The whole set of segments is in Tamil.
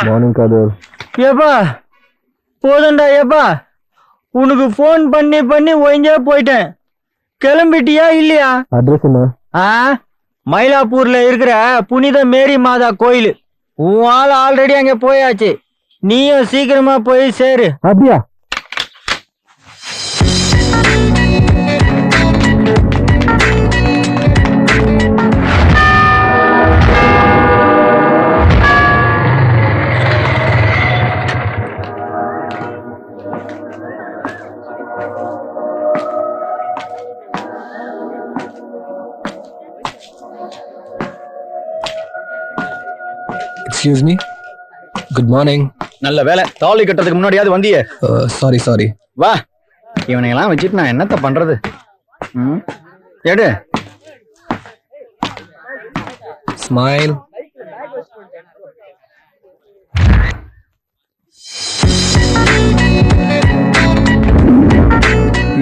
மார்னிங் காதர். ஏப்பா போதும்டா ஏப்பா, உனக்கு போன் பண்ணி பண்ணி ஒய்ஞ்சா போயிட்டேன். கிளம்பிட்டியா இல்லையா? அட்ரஸ் என்ன? மயிலாப்பூர்ல இருக்கிற புனித மேரி மாதா கோயில். உன் ஆள் ஆல்ரெடி அங்க போயாச்சு, நீயும் சீக்கிரமா போய் சேரு. அப்படியா? Excuse me. Good morning. நல்ல வேலை, தாலி கட்டுறதுக்கு முன்னாடியாவது வந்தியே. Sorry. வா, இவனையெல்லாம் வச்சுட்டு நான் என்னத்த பண்றது? எடு. Smile.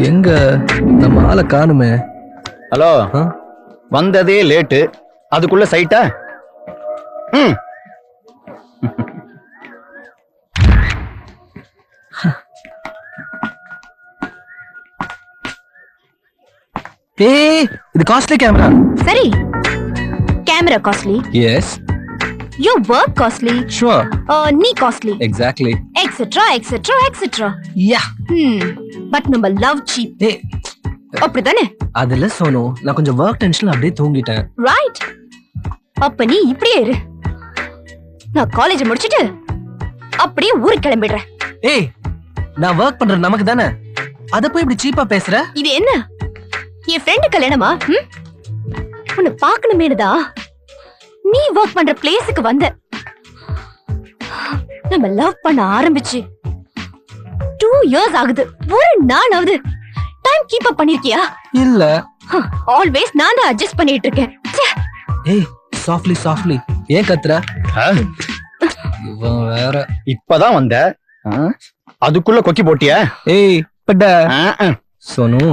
எங்க நம்ம ஆளை காணுமே. ஹலோ, வந்ததே லேட்டு, அதுக்குள்ள சைட்டா? ஏய், இது காஸ்ட்லி கேமரா. சரி, camera costly. Yes. You work costly. Sure. நீ costly. Exactly. Etcetera. Yeah. But நம்ம லவ் சீப். ஏய், அப்படிதானே? அதுல சோனு, நான் கொஞ்சம் ஒர்க் டென்ஷன்ல அப்படியே தூங்கிட்டேன். ரைட். அப்ப நீ இப்படியே இரு, நான் காலேஜ் முடிச்சிட்டு அப்படியே ஊருக்கு கிளம்பிடுறேன். ஏய், நான் ஒர்க் பண்றது நமக்கு தானே, அத போய் இப்படி சீப்பா பேசுற? இது என்ன, என் ஃப்ரெண்டு கல்யாணமா? உன்னை பாக்கணுமேனுதா நீ ஒர்க் பண்ற பிளேஸுக்கு வந்த. நம்ம லவ் பண்ண ஆரம்பிச்சு 2 years ஆகுது. ஒரு நாளாவது டைம் கீப் அப் பண்ணிருக்கியா? இல்ல. ஆல்வேஸ் நான் தான் அட்ஜஸ்ட் பண்ணிட்டு இருக்கேன். ஏய், சாஃப்ட்லி. ஏன் கத்துற? இவன் வேற. இப்பதான் வந்த, அதுக்குள்ள கொக்கி போட்டியா? ஏய் பட்ட சோனு.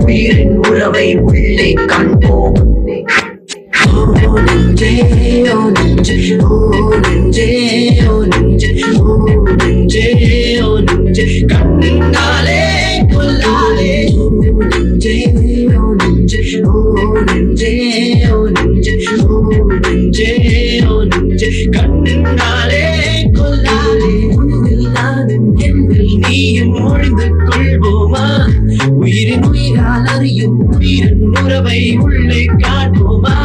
உயிரின் உறவை உள்ளே காண்போம். கண்ணாலே கொல்லா கொள்வோமா உயிரின் உயிரால் அறியும் உயிரின் உறவை உள்ளே காண்போமா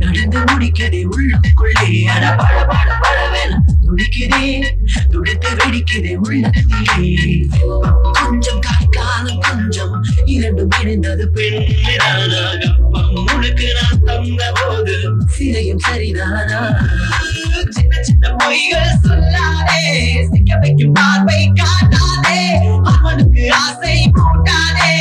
நடந்து முடிக்கதே உள்ளுக்குள்ளே அட பட பட படவென துடிக்கிறேன் துடித்து வெடிக்கிறே உள்ளத்திலே கொஞ்சம் காலம் கொஞ்சம் இரண்டும் இணைந்தது பெண்ணாக முழுக்கு நான் தந்த போது சிறையும் சரிதானா சின்ன சின்ன பொய்கள் சொல்லாதே சிக்க வைக்கும் பார்வை காட்டாதே அவனுக்கு ஆசை போட்டாதே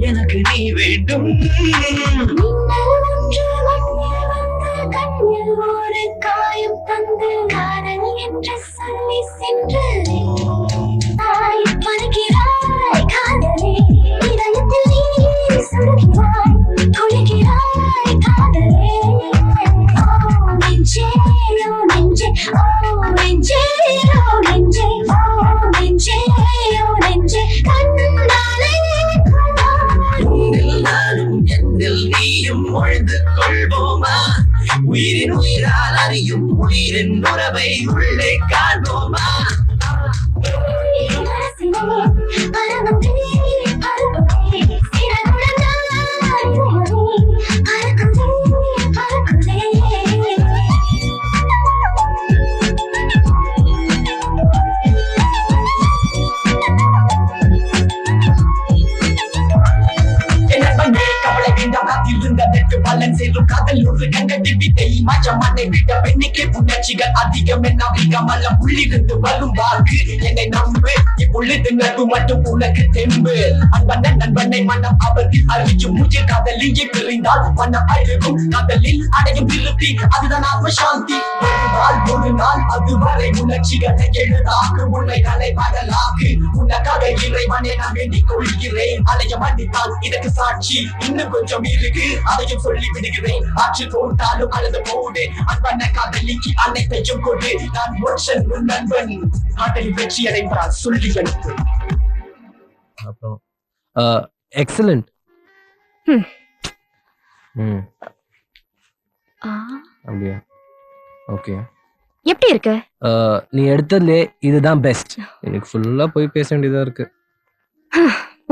எனக்கு நீ வேண்டும் ஒரு காயம் தந்து காதல் என்று சொல்லி சென்று பறக்கிறாய் காதலே இதயத்தில் நீ சுடுகிறாய் துளிக்கிறாய் காதலே ஓ நெஞ்சே ஓ நெஞ்சே ஓ நெஞ்சே ஓ நெஞ்சே ஓ நெஞ்சே ஓ நெஞ்சே கண்ணாலே நானும் என்னில் நீயும் வாழ்ந்து கொள்வோமா உயிரின் உயிரால் அறியும் உயிரின் உறவை உள்ளே காண்போமா உணர்ச்சிகள் அதிகம் என்ன அதிகமல்ல புள்ளிருந்து வரும் வாக்கு என்னை நம்பு இப்பொழுது நட்பு மட்டும் உனக்கு தெம்பு அன்பன நண்பனை மனம் அவருக்கு அறிவிக்கும் முக்கிய காதலியை பிரிந்தால் மனம் அழுகும் காதலில் அடையும் திருப்தி அதுதான் ஆத்ம சாந்தி ஒரு நாள் அதுவரை உணர்ச்சிகளை எழுதாக்கு உன்னை தலைப்பாடலாக்கு உனக்காக இறைவனை நான் வேண்டிக் கொள்கிறேன் அலைய மன்னித்தால் இதற்கு சாட்சி இன்னும் கொஞ்சம் இருக்கு அதையும் சொல்லி விடுகிறேன் ஆற்று போட்டாலும் அழுது போடு அன்பன காதலிக்கு அனைத்தையும் கொடு நான் மோட்சன் உன் நண்பன் காதலில் வெற்றி அடைந்தால் சொல்லி அனுப்பு அப்புறம் எக்ஸலண்ட். அப்படியா? ஓகே. எப்படி இருக்கு? நீ எடுத்ததுலே இதுதான் பெஸ்ட். எனக்கு ஃபுல்லா போய் பேச வேண்டியதா இருக்கு.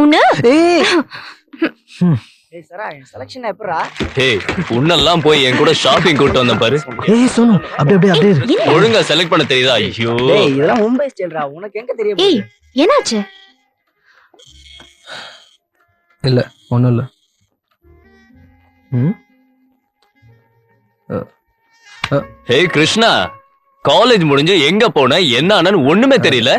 உன்ன ஏய் சரா செலக்ஷன் எப்பறா? ஏய் உன்னெல்லாம் போய் என் கூட ஷாப்பிங் கூட்டி வந்த பாரு. ஏய் சோனு அப்படியே ஒழுங்கா செலக்ட் பண்ண தெரியுதா? ஐயோ டேய் இதெல்லாம் மும்பை ஸ்டைல்ரா, உனக்கு எங்க தெரியும்? ஏய் என்னாச்சு? இல்ல ஒண்ணும் இல்ல. ஹே கிருஷ்ணா, காலேஜ் முடிஞ்சு எங்க போன என்ன ஆனன்னு ஒண்ணுமே தெரியல.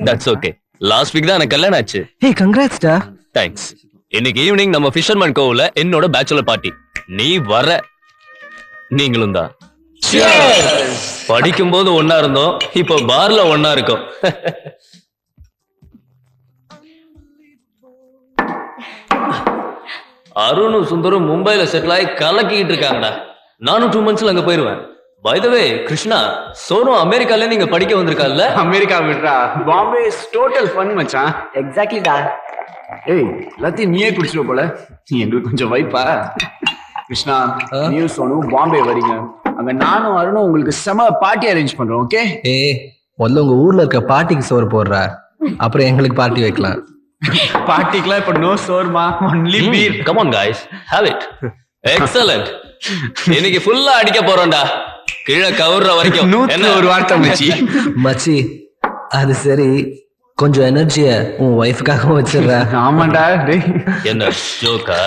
That's okay. லாஸ்ட் வீக் தான் எனக்கு கல்யாணம் ஆச்சு. ஹே கங்க்ராட்ஸ் டா. தேங்க்ஸ். இன்னைக்கு ஈவினிங் நம்ம ஃபிஷர்மேன் கோவில்ல என்னோட பேச்சுலர் பார்ட்டி. நீ வர. நீங்களும் தான். படிக்கும் போது ஒன்னா இருந்தோம், இப்போ பார்ல ஒன்னா இருக்கோம். அருணும் சுந்தரும் மும்பைல செட்டில் ஆகி கலக்கிட்டு இருக்காங்கடா. நானும் 2 monthsல அங்க போயிருவேன். பை த வே கிருஷ்ணா, சோனு அமெரிக்கால நீங்க படிக்க வந்திருக்கால? அமெரிக்கா விடுறா, பாம்பே டோட்டல் ஃபன் மச்சான். எக்ஸாக்ட்லிடா. ஏய், எல்லாத்தையும் நீயே குடிச்சிருவ போல. நீ எங்களுக்கு கொஞ்சம் வைப்பா. கிருஷ்ணா, நீயும் சோனு பாம்பே வரீங்க. அங்க நானும் அருணும் உங்களுக்கு செம பார்ட்டி அரேஞ்ச் பண்றோம். ஓகே? ஏய், முதல்ல உங்க ஊர்ல இருக்க பார்ட்டிக்கு சோறு போடுறா, அப்புறம் எங்களுக்கு பார்ட்டி வைக்கலாம். பார்ட்டிக்குலாம் இப்ப no shawarma, only beer. Come on guys, have it. Excellent. இன்னைக்கு ஃபுல்லா அடிக்க போறோம்டா, கீழே கவுற வரைக்கும். என்ன ஒரு வார்த்தை மச்சி. மச்சி, அது சரி, கொஞ்சம் எனர்ஜிய உன் ஒய்ஃபுக்காக வச்சிடுற. ஆமாண்டா. டேய், என்ன ஜோக்கா?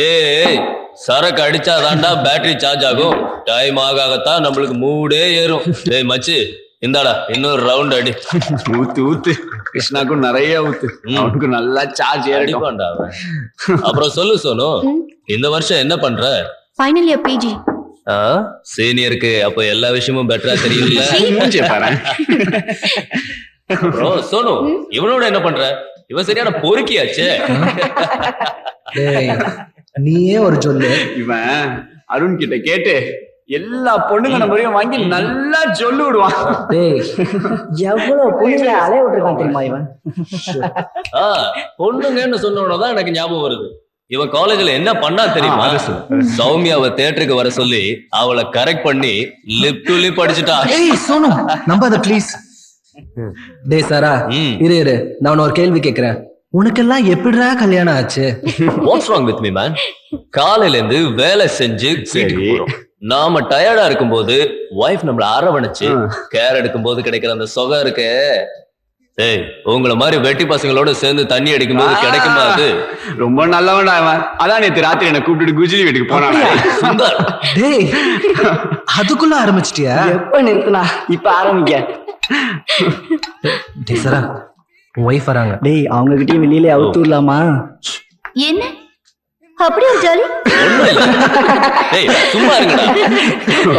ஏய், சரக்கு அடிச்சாதான்டா பேட்டரி சார்ஜ் ஆகும். டைம் ஆகத்தான் நம்மளுக்கு மூடே ஏறும். ஏய் மச்சி, இந்தாடா இன்னொரு ரவுண்ட் அடி. ஊத்து ஊத்து. கிருஷ்ணாக்கும் நிறைய ஊத்து, அவனுக்கு நல்லா சார்ஜ் ஏறிடும். அடிப்பான்டா அவன். அப்புறம் சொல்லு சோனு, இந்த வருஷம் என்ன பண்ற? Final year PG. சீனியருக்கு அப்ப எல்லா விஷயமும் பெட்டரா தெரியல. மூஞ்சிய பாரு. அப்புறம் சோனு, இவனோட என்ன பண்ற? இவன் சரியான பொறுக்கியாச்சே. டேய், நீயே ஒரு சொல்லு. இவன் அருண் கிட்ட கேட்டு எல்லா பொண்ணுங்க நம்பரையும் வாங்கி நல்லா சொல்லு விடுவான். டேய், எவ்வளவு புள்ளிகளை அலைய விட்டுருக்கான் தெரியுமா இவன்? பொண்ணுங்கன்னு சொன்னோடதான் எனக்கு ஞாபகம் வருது. இவன் காலேஜ்ல என்ன பண்ணா தெரியுமா? சௌமியாவை தியேட்டருக்கு வர சொல்லி அவளை கரெக்ட் பண்ணி லிப் டு லிப் அடிச்சுட்டா. ஏய் சோனு, நம்பாத ப்ளீஸ். டேய் சாரா, இரு நான் ஒரு கேள்வி கேக்குறேன். உனக்கெல்லாம் எப்படிடா கல்யாணம் ஆச்சு? What's wrong with me man? காலையில இருந்து வேலை செஞ்சு வீட்டுக்கு போறோம். நாம டயர்டா இருக்கும்போது வைஃப் நம்மள அரவணைச்சு கேர் எடுக்கும் போது கிடைக்கிற அந்த சுகம் இருக்கு. ஏய், உங்களை மாதிரி வெட்டி பசங்களோட சேர்ந்து தண்ணி அடிக்கும் போது கிடைக்குமா அது? ரொம்ப நல்லவன்டா அவன். அதான் நேத்து ராத்திரி என்ன கூப்பிட்டு குஜிலி வீட்டுக்கு போனான். சுந்தர், டேய், அதுக்குள்ள ஆரம்பிச்சிட்டியா? எப்ப நிறுத்தினா இப்ப ஆரம்பிக்க. டேய் சாரா, உன் ஒய்ஃப் வராங்க. டேய், அவங்க கிட்டயும் வெளியில அவுத்து விடலாமா? என்ன அப்படி ஒரு ஜாலி? ஒண்ணும் இல்ல. ஏய், சும்மா இருங்கடா.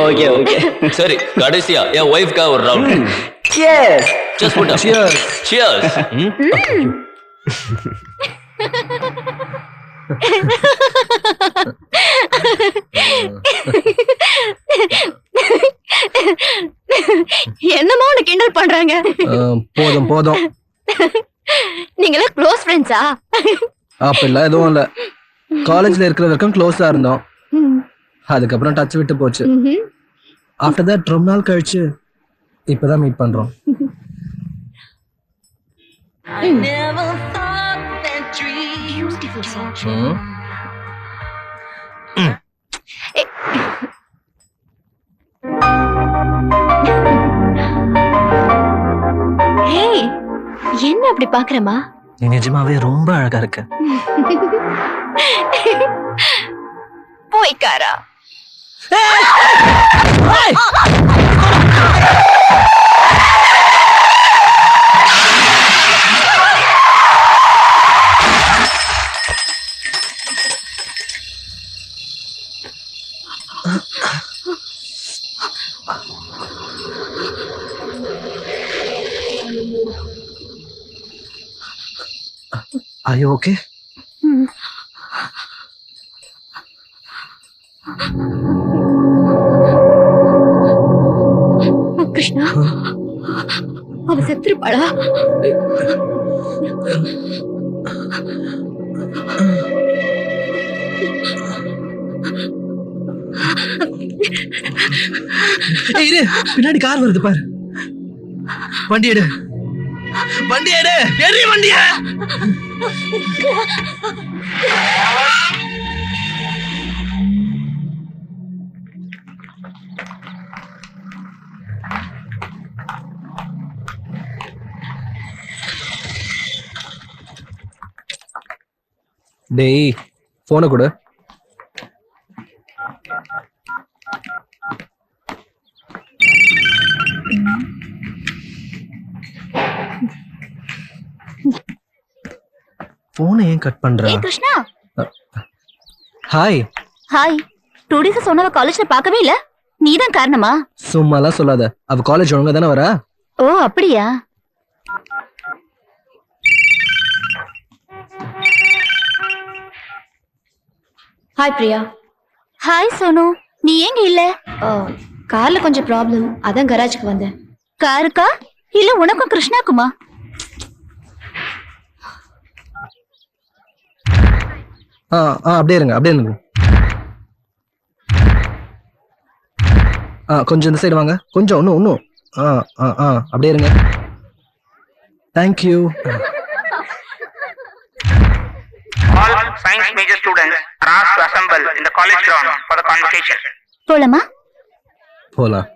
Okay okay. சரி, கடைசியா என் ஒய்ஃப்கா ஒரு round. Cheers. Just put up. Cheers. Cheers. என்னமா உன்னை கிண்டல் பண்றாங்க? போதும் போதும். நீங்களா க்ளோஸ் ஃப்ரெண்ட்ஸா? அப்பெல்லாம் எதுவும் இல்ல. காலேஜ்ல இருக்கிற வரைக்கும் க்ளோஸா இருந்தோம். அதுக்கப்புறம் டச் விட்டு போச்சு. ஆஃப்டர் தட் ரொம்ப நாள் கழிச்சு இப்பதான் மீட் பண்றோம். ஏய், என்ன அப்படி பாக்குறமா? நீ நிஜமாவே ரொம்ப அழகா இருக்க. போய்க்காரா. Are you okay? கிருஷ்ணா, அவ செத்துருப்பாளா? இரு, பின்னாடி கார் வருது பாரு. வண்டி எடு, வண்டி எடு, எடு வண்டிய. டேய், போனை கொடு. போனை ஏன் கட் பண்ற? ஏய் கிருஷ்ணா. ஹாய். ஹாய். 2 days சொன்னவ காலேஜ்ல பார்க்கவே இல்ல. நீதான் காரணமா? சும்மாலாம் சொல்லாத. அவ காலேஜ் ஒழுங்கா தானே வரா? ஓ அப்படியா? ஹாய் பிரியா. ஹாய் சோனு. நீ ஏங்க இல்ல? கார்ல கொஞ்சம் ப்ராப்ளம், அதான் கராஜுக்கு வந்தேன். காருக்கா இல்ல உனக்கும் கிருஷ்ணாக்குமா? அப்படியே இருங்க, அப்படியே இருங்க. கொஞ்சம் இந்த சைடு வாங்க, கொஞ்சம் இன்னும் அப்படியே இருங்க. Thank you. All science major students are asked to assemble in the college ground for the convocation. போலாமா? போலாம்.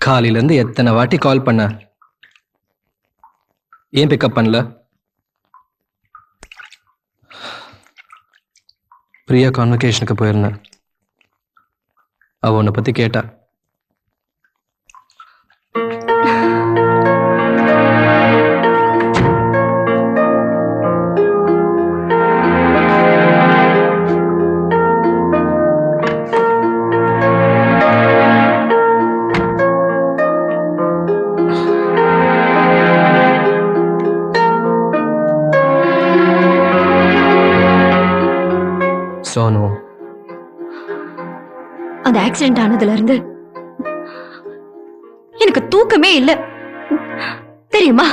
காலையில இருந்து எத்தனை வாட்டி கால் பண்ண, ஏன் பிக்கப் பண்ணல? பிரியா கான்வகேஷனுக்கு போயிருந்தேன். அவ உன்னை பத்தி கேட்டா. சோனு, அந்த ஆக்சிடென்ட் ஆனதுல இருந்து எனக்கு தூக்கமே இல்ல தெரியுமா?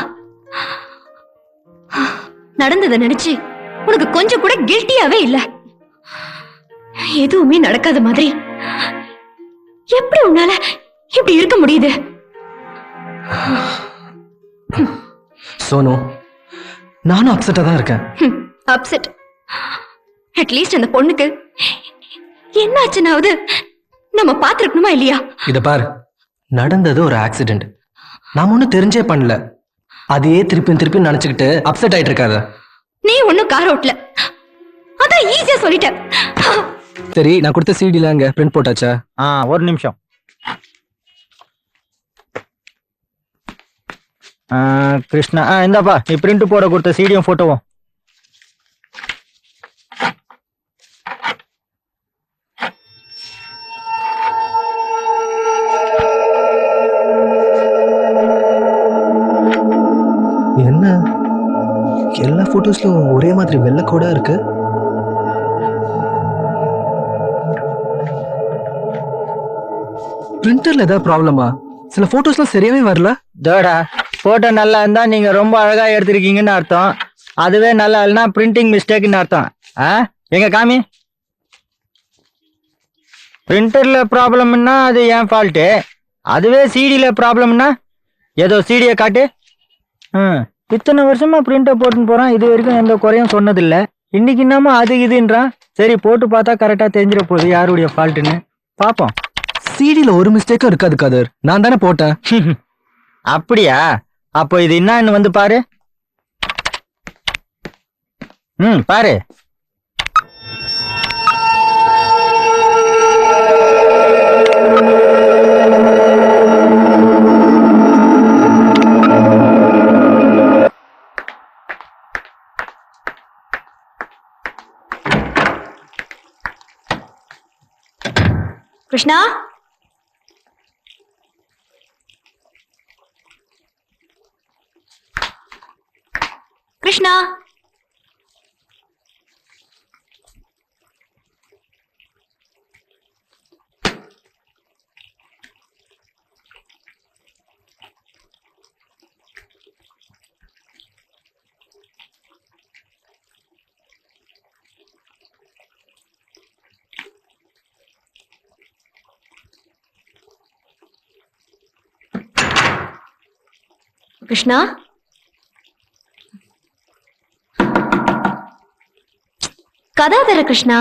நடந்ததை நினைச்சு உனக்கு கொஞ்சம் கூட கில்ட்டியாவே இல்ல. எதுவுமே நடக்காத மாதிரி எப்படி உன்னால இப்படி இருக்க முடியுது? சோனு, நானும் அப்செட்டா தான் இருக்கேன். அப்செட்? அட்லீஸ்ட் அந்த பொண்ணுக்கு என்னாச்சுன்னாவது நம்ம பாத்துருக்கணுமா இல்லையா? இத பாரு, நடந்தது ஒரு ஆக்சிடென்ட். நாம ஒன்னும் தெரிஞ்சே பண்ணல. அதையே திருப்பி நினைச்சுக்கிட்டு அப்செட் ஆயிட்டு இருக்காத. நீ ஒன்னும் கார் ஓட்டல, அதான் ஈஸியா சொல்லிட்ட. சரி, நான் கொடுத்த சிடில அங்க பிரிண்ட் போட்டாச்சா? ஒரு நிமிஷம். கிருஷ்ணா, இந்தாப்பா நீ பிரிண்ட் போட கொடுத்த சிடியும் போட்டோவும். என்ன எல்லா போட்டோஸ்லயும் ஒரே மாதிரி வெள்ளை கோடா இருக்கு? பிரிண்டர்ல ஏதாவது ப்ராப்ளமா? சில போட்டோஸ்லாம் சரியாவே வரல. தோடா, போட்டோ நல்லா இருந்தா நீங்க ரொம்ப அழகா எடுத்திருக்கீங்கன்னு அர்த்தம். அதுவே நல்லா இல்லைன்னா பிரிண்டிங் மிஸ்டேக்னு அர்த்தம். எங்க காமி. பிரிண்டர்ல ப்ராப்ளம்னா அது என் ஃபால்ட்டு. அதுவே சிடில ப்ராப்ளம்னா ஏதோ சிடியை காட்டு. இத்தனை வருஷமா பிரிண்டை போட்டுன்னு போறான், இது வரைக்கும் எந்த குறையும் சொன்னதில்லை. இன்னைக்கு என்னமோ அது இதுன்றான். சரி, போட்டு பார்த்தா கரெக்டா தெரிஞ்சிட போகுது யாருடைய ஃபால்ட்டுன்னு. பாப்போம். சிடில ஒரு மிஸ்டேக்கும் இருக்காது கதர், நான் தானே போட்டேன். அப்படியா? அப்போ இது என்னன்னு வந்து பாரு. பாரு. கிருஷ்ணா, கிருஷ்ணா கிருஷ்ணா கதாதர கிருஷ்ணா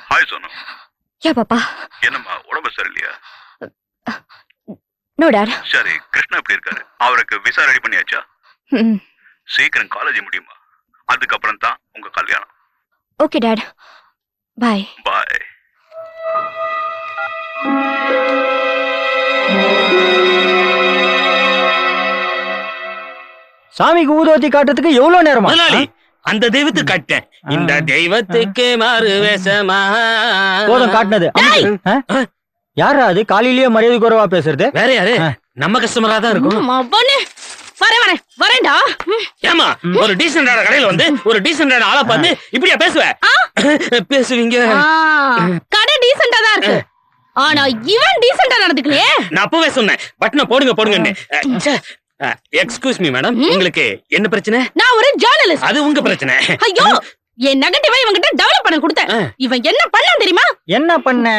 ஹாய் சோனு. யா பாப்பா. என்னம்மா உடம்பு சரியில்லையா? No dad. சரி, கிருஷ்ணா எப்படி இருக்காரு? அவருக்கு விசா ரெடி பண்ணியாச்சா? சீக்கிரம் காலேஜ் முடியுமா? அதுக்கப்புறம் தான் உங்க கல்யாணம். Okay dad. பாய். பாய். சாமிக்கு ஊதுவத்தி காட்டுறதுக்கு எவ்வளவு நேரமா? அந்த தெய்வத்துக்கு காட்டேன். இந்த தெய்வத்துக்கு மாறு வேஷமா. போதும் காட்டினது. யாரா அது காலையிலேயே மரியாதை குறைவா பேசுறது? வேற யாரு? நம்ம கஸ்டமரா தான் இருக்கும். வரேன்டா. ஏமா ஒரு டீசென்டான கடையில வந்து ஒரு டீசென்டான ஆளா பார்த்து இப்படியா பேசுவ? பேசுவீங்க. கடை டீசென்டா தான் இருக்கு. ஆனா இவன் டீசென்டா நடந்துக்கலையே. நான் அப்பவே சொன்னேன் பட்டனை போடுங்க போடுங்கன்னு. எக்ஸ்கியூஸ் மீ மேடம், உங்களுக்கு என்ன பிரச்சனை? நான் ஒரு ஜர்னலிஸ்ட். அது உங்க பிரச்சனை. ஐயோ, என் நெகட்டிவா இவங்கிட்ட டெவலப் பண்ண கொடுத்தேன். இவன் என்ன பண்ணான் தெரியுமா? என்ன பண்ண?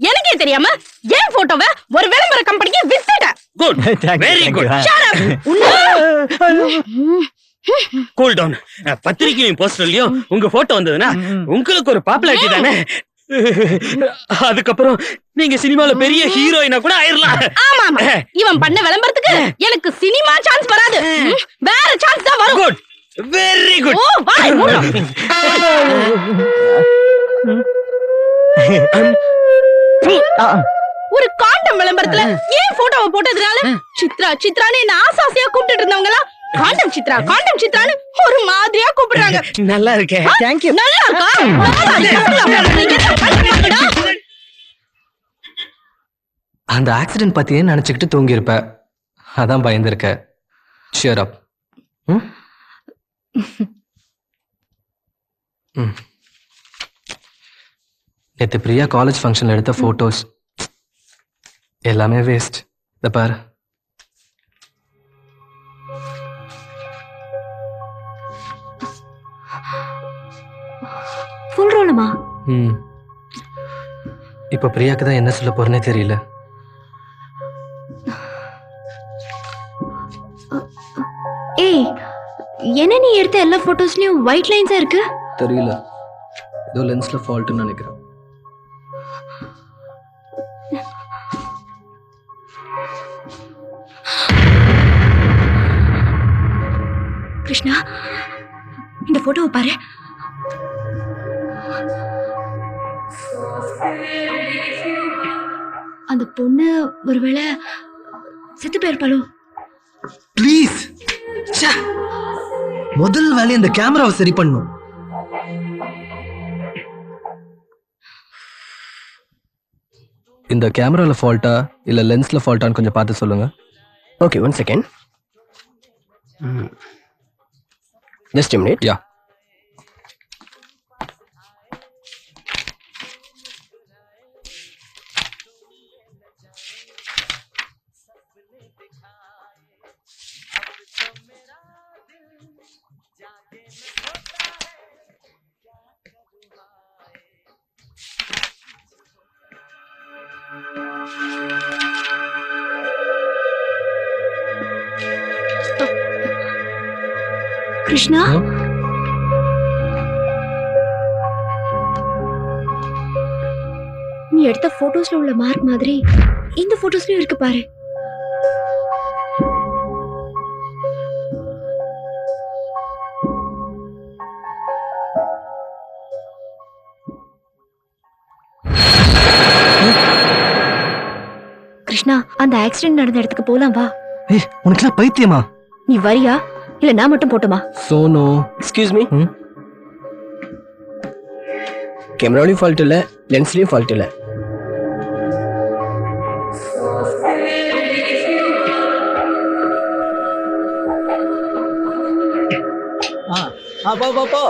எனக்கே தெரியாம என் போட்டோவை ஒரு விளம்பர கம்பெனிக்கு வித்துட்டேன். Good, very good. Cool down. பத்திரிக்கையும் போஸ்டர்லயும் உங்க போட்டோ வந்ததுன்னா உங்களுக்கு ஒரு பாப்புலாரிட்டி தானே. அதுக்கப்புறம் நீங்க சினிமால பெரிய ஹீரோயினா கூட ஆயிரலாம். ஆமா ஆமா, இவன் பண்ண விளம்பரத்துக்கு எனக்கு சினிமா சான்ஸ் வராது, வேற சான்ஸ் தான் வரும். Good, very good. ஓ வாய் மூடு. ஒரு காண்டம் விளம்பரத்துல ஏன் போட்டோவை போட்டதுனால சித்ரா சித்ரான்னு என்ன ஆசாசியா கூப்பிட்டு இருந்தவங்களா காண்டம் சித்ரா காண்டம் சித்ரான்னு ஒரு மாதிரியா கூப்பிடுறாங்க. நல்லா இருக்கே. Thank you. நல்லா இருக்கா? அந்த ஆக்சிடென்ட் பத்தியே நினைச்சுக்கிட்டு தூங்கி இருப்ப, அதான் பயந்துருக்க. ஷியர் அப். நேத்து பிரியா காலேஜ் ஃபங்க்ஷன்ல எடுத்த போட்டோஸ் எல்லாமே வேஸ்ட். இத பாரு. ப்ராப்ளமா? இப்ப பிரியாக்கு தான் என்ன சொல்ல போறேனே தெரியல. ஏய், என்ன நீ எடுத்த எல்லா போட்டோஸ்லயும் ஒயிட் லைன்ஸா இருக்கு? தெரியல, ஏதோ லென்ஸ்ல ஃபால்ட்னு நினைக்கிறேன். கிருஷ்ணா, இந்த போட்டோவை பாரு. அந்த பொண்ணு ஒருவேளை செத்து போயிருப்பாளோ? ப்ளீஸ், முதல் வேலையை இந்த கேமராவை சரி பண்ணும். இந்த கேமரால ஃபால்ட்டா இல்ல லென்ஸ்ல ஃபால்ட்டான்னு கொஞ்சம் பார்த்து சொல்லுங்க. Okay, 1 second. Just a minute. யா. கிருஷ்ணா, நீ எடுத்த போட்டோஸ்ல உள்ள மார்க் மாதிரி இந்த போட்டோஸ்லயும் இருக்கு பாரு. கிருஷ்ணா, அந்த ஆக்சிடென்ட் நடந்த இடத்துக்கு போலாம் வா. ஏய், உனக்குலாம் பைத்தியமா? நீ வரியா இல்ல நான் மட்டும் போட்டுமா? Sonu, excuse me. கேமராலையும் ஃபால்ட் இல்ல, லென்ஸ்லயும் ஃபால்ட் இல்ல. போ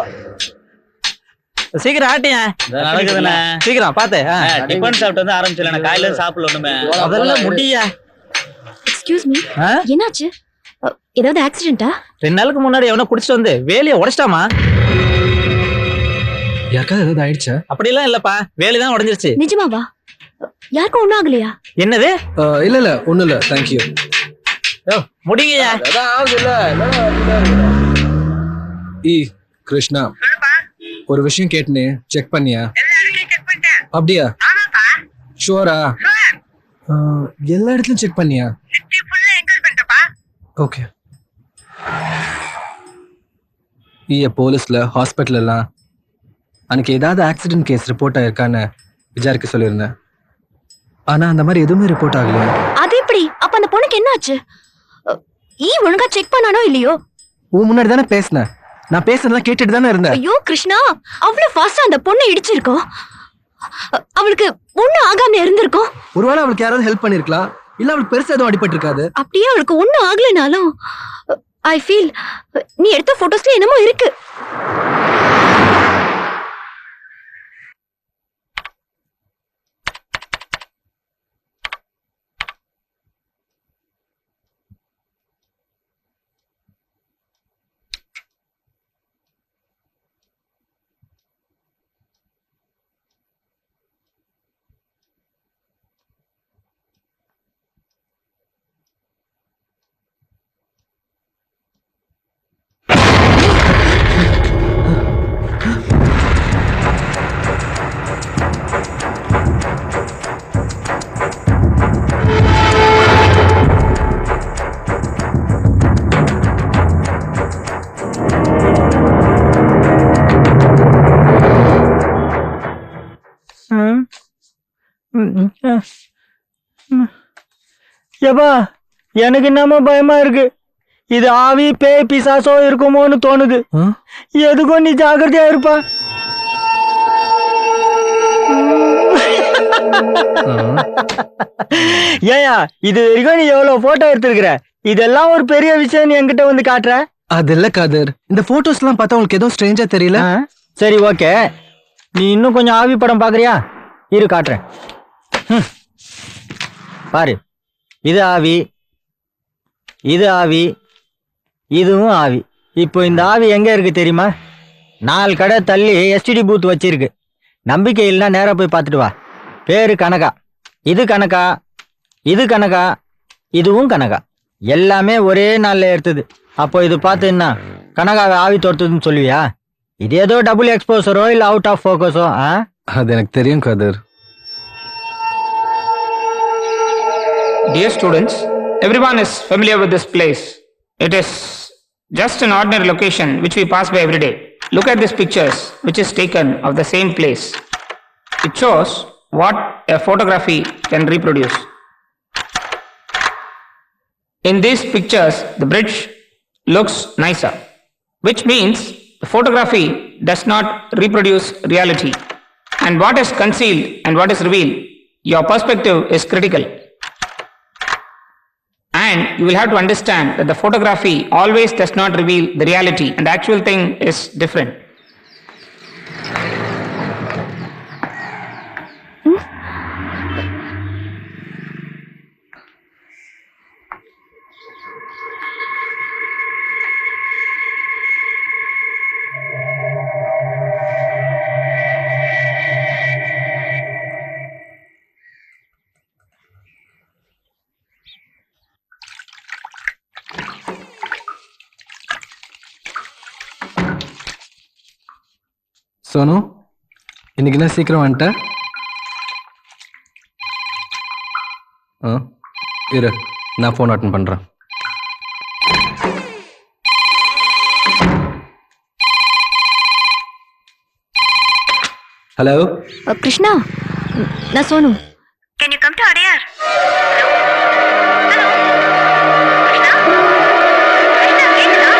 சீக்கிரம் ஆட்டியா. நடக்குதுண்ணே. சீக்கிரம் பாத்து. டிஃபன் சாப்பிட்டு வந்து ஆரம்பிச்சல, காலையில சாப்பிடல ஒண்ணுமே. அதெல்லாம் முடியா. எக்ஸ்கியூஸ் மீ, என்னாச்சு? ஏதாவது ஆக்சிடென்ட்டா? 2 நாளுக்கு முன்னாடி எவனோ குடிச்சிட்டு வந்து வேலையை உடைச்சிட்டாமா. யாருக்காவது ஏதாவது ஆயிடுச்சா? அப்படிலாம் இல்லப்பா, வேலை தான் உடைஞ்சிருச்சு. நிஜமாவா? யாருக்கும் ஒண்ணும் ஆகலையா? என்னது? இல்ல இல்ல, ஒண்ணும் இல்ல, தேங்க்யூ. முடிங்கயா. கிருஷ்ணா, ஒரு விஷயம் கேட்டுனே, செக் பண்ணியா? அப்படியா? ஷூரா? எல்லா இடத்துலயும் செக் பண்ணியா? ஓகே. போலீஸ்ல, ஹாஸ்பிட்டல் எல்லாம் அன்னைக்கு ஏதாவது ஆக்சிடென்ட் கேஸ் ரிப்போர்ட் ஆயிருக்கான்னு விசாரிக்க சொல்லியிருந்தேன். ஆனா அந்த மாதிரி எதுவுமே ரிப்போர்ட் ஆகல. அது எப்படி? அப்ப அந்த பொண்ணுக்கு என்ன ஆச்சு? ஒழுங்கா செக் பண்ணானோ இல்லையோ? உன் முன்னாடி தானே பேசினேன், நான் பேசுறதெல்லாம் கேட்டுட்டு தானே இருந்தேன். ஐயோ கிருஷ்ணா, அவ்வளவு ஃபாஸ்டா அந்த பொண்ணை இடிச்சிருக்கோம். அவளுக்கு ஒண்ணும் ஆகாம இருந்திருக்கும். ஒருவேளை அவளுக்கு யாராவது ஹெல்ப் பண்ணிருக்கலாம், இல்ல அவளுக்கு பெருசா எதுவும் அடிபட்டு இருக்காது. அப்படியே அவளுக்கு ஒண்ணும் ஆகலைனாலும் ஐ ஃபீல் நீ எடுத்த போட்டோஸ்ல என்னமோ இருக்கு. ஏப்பா, எனக்கு என்னமோ பயமா இருக்கு. இது ஆவி பேய் பிசாசோ இருக்குமோன்னு தோணுது. எதுக்கும் நீ ஜாக்கிரதையா இருப்பா. ஏயா, இது வரைக்கும் நீ எவ்வளவு போட்டோ எடுத்திருக்கிற, இதெல்லாம் ஒரு பெரிய விஷயம் நீ என்கிட்ட வந்து காட்டுற. அது இல்ல காதர், இந்த போட்டோஸ் எல்லாம் பார்த்தா உங்களுக்கு ஏதோ ஸ்ட்ரேஞ்சா தெரியல. சரி ஓகே, நீ இன்னும் கொஞ்சம் ஆவி படம் பாக்குறியா? இரு காட்டுறேன். பாரு, இது ஆவி, இது ஆவி, இதுவும் ஆவி. இப்போ இந்த ஆவி எங்க இருக்கு தெரியுமா? 4 கடை தள்ளி எஸ்டிடி பூத் வச்சிருக்கு. நம்பிக்கை இல்லைன்னா நேரா போய் பார்த்துட்டு வா. பேரு கனகா. இது கனகா, இது கனகா, இதுவும் கனகா. எல்லாமே ஒரே நாள்ல எடுத்தது. அப்போ இது பார்த்து என்ன கனகாவை ஆவி தோர்த்ததுன்னு சொல்லுவியா? இது ஏதோ டபுள் எக்ஸ்போசரோ இல்ல அவுட் ஆஃப் ஃபோக்கஸோ? அது எனக்கு தெரியும் கதிர். Dear students, everyone is familiar with this place. It is just an ordinary location which we pass by every day. Look at these pictures which is taken of the same place. It shows what a photography can reproduce. In these pictures, the bridge looks nicer, which means the photography does not reproduce reality. And what is concealed and what is revealed, your perspective is critical. And you will have to understand that the photography always does not reveal the reality and the actual thing is different. Sonu, இன்னைக்கு என்ன சீக்கிரம் வந்துட்ட? இரு, நான் ஃபோன் அட்டன் பண்றேன். ஹலோ கிருஷ்ணா, நான் Sonu. Can you come to Adyar? Hello? Krishna? Krishna, கேக்குதா?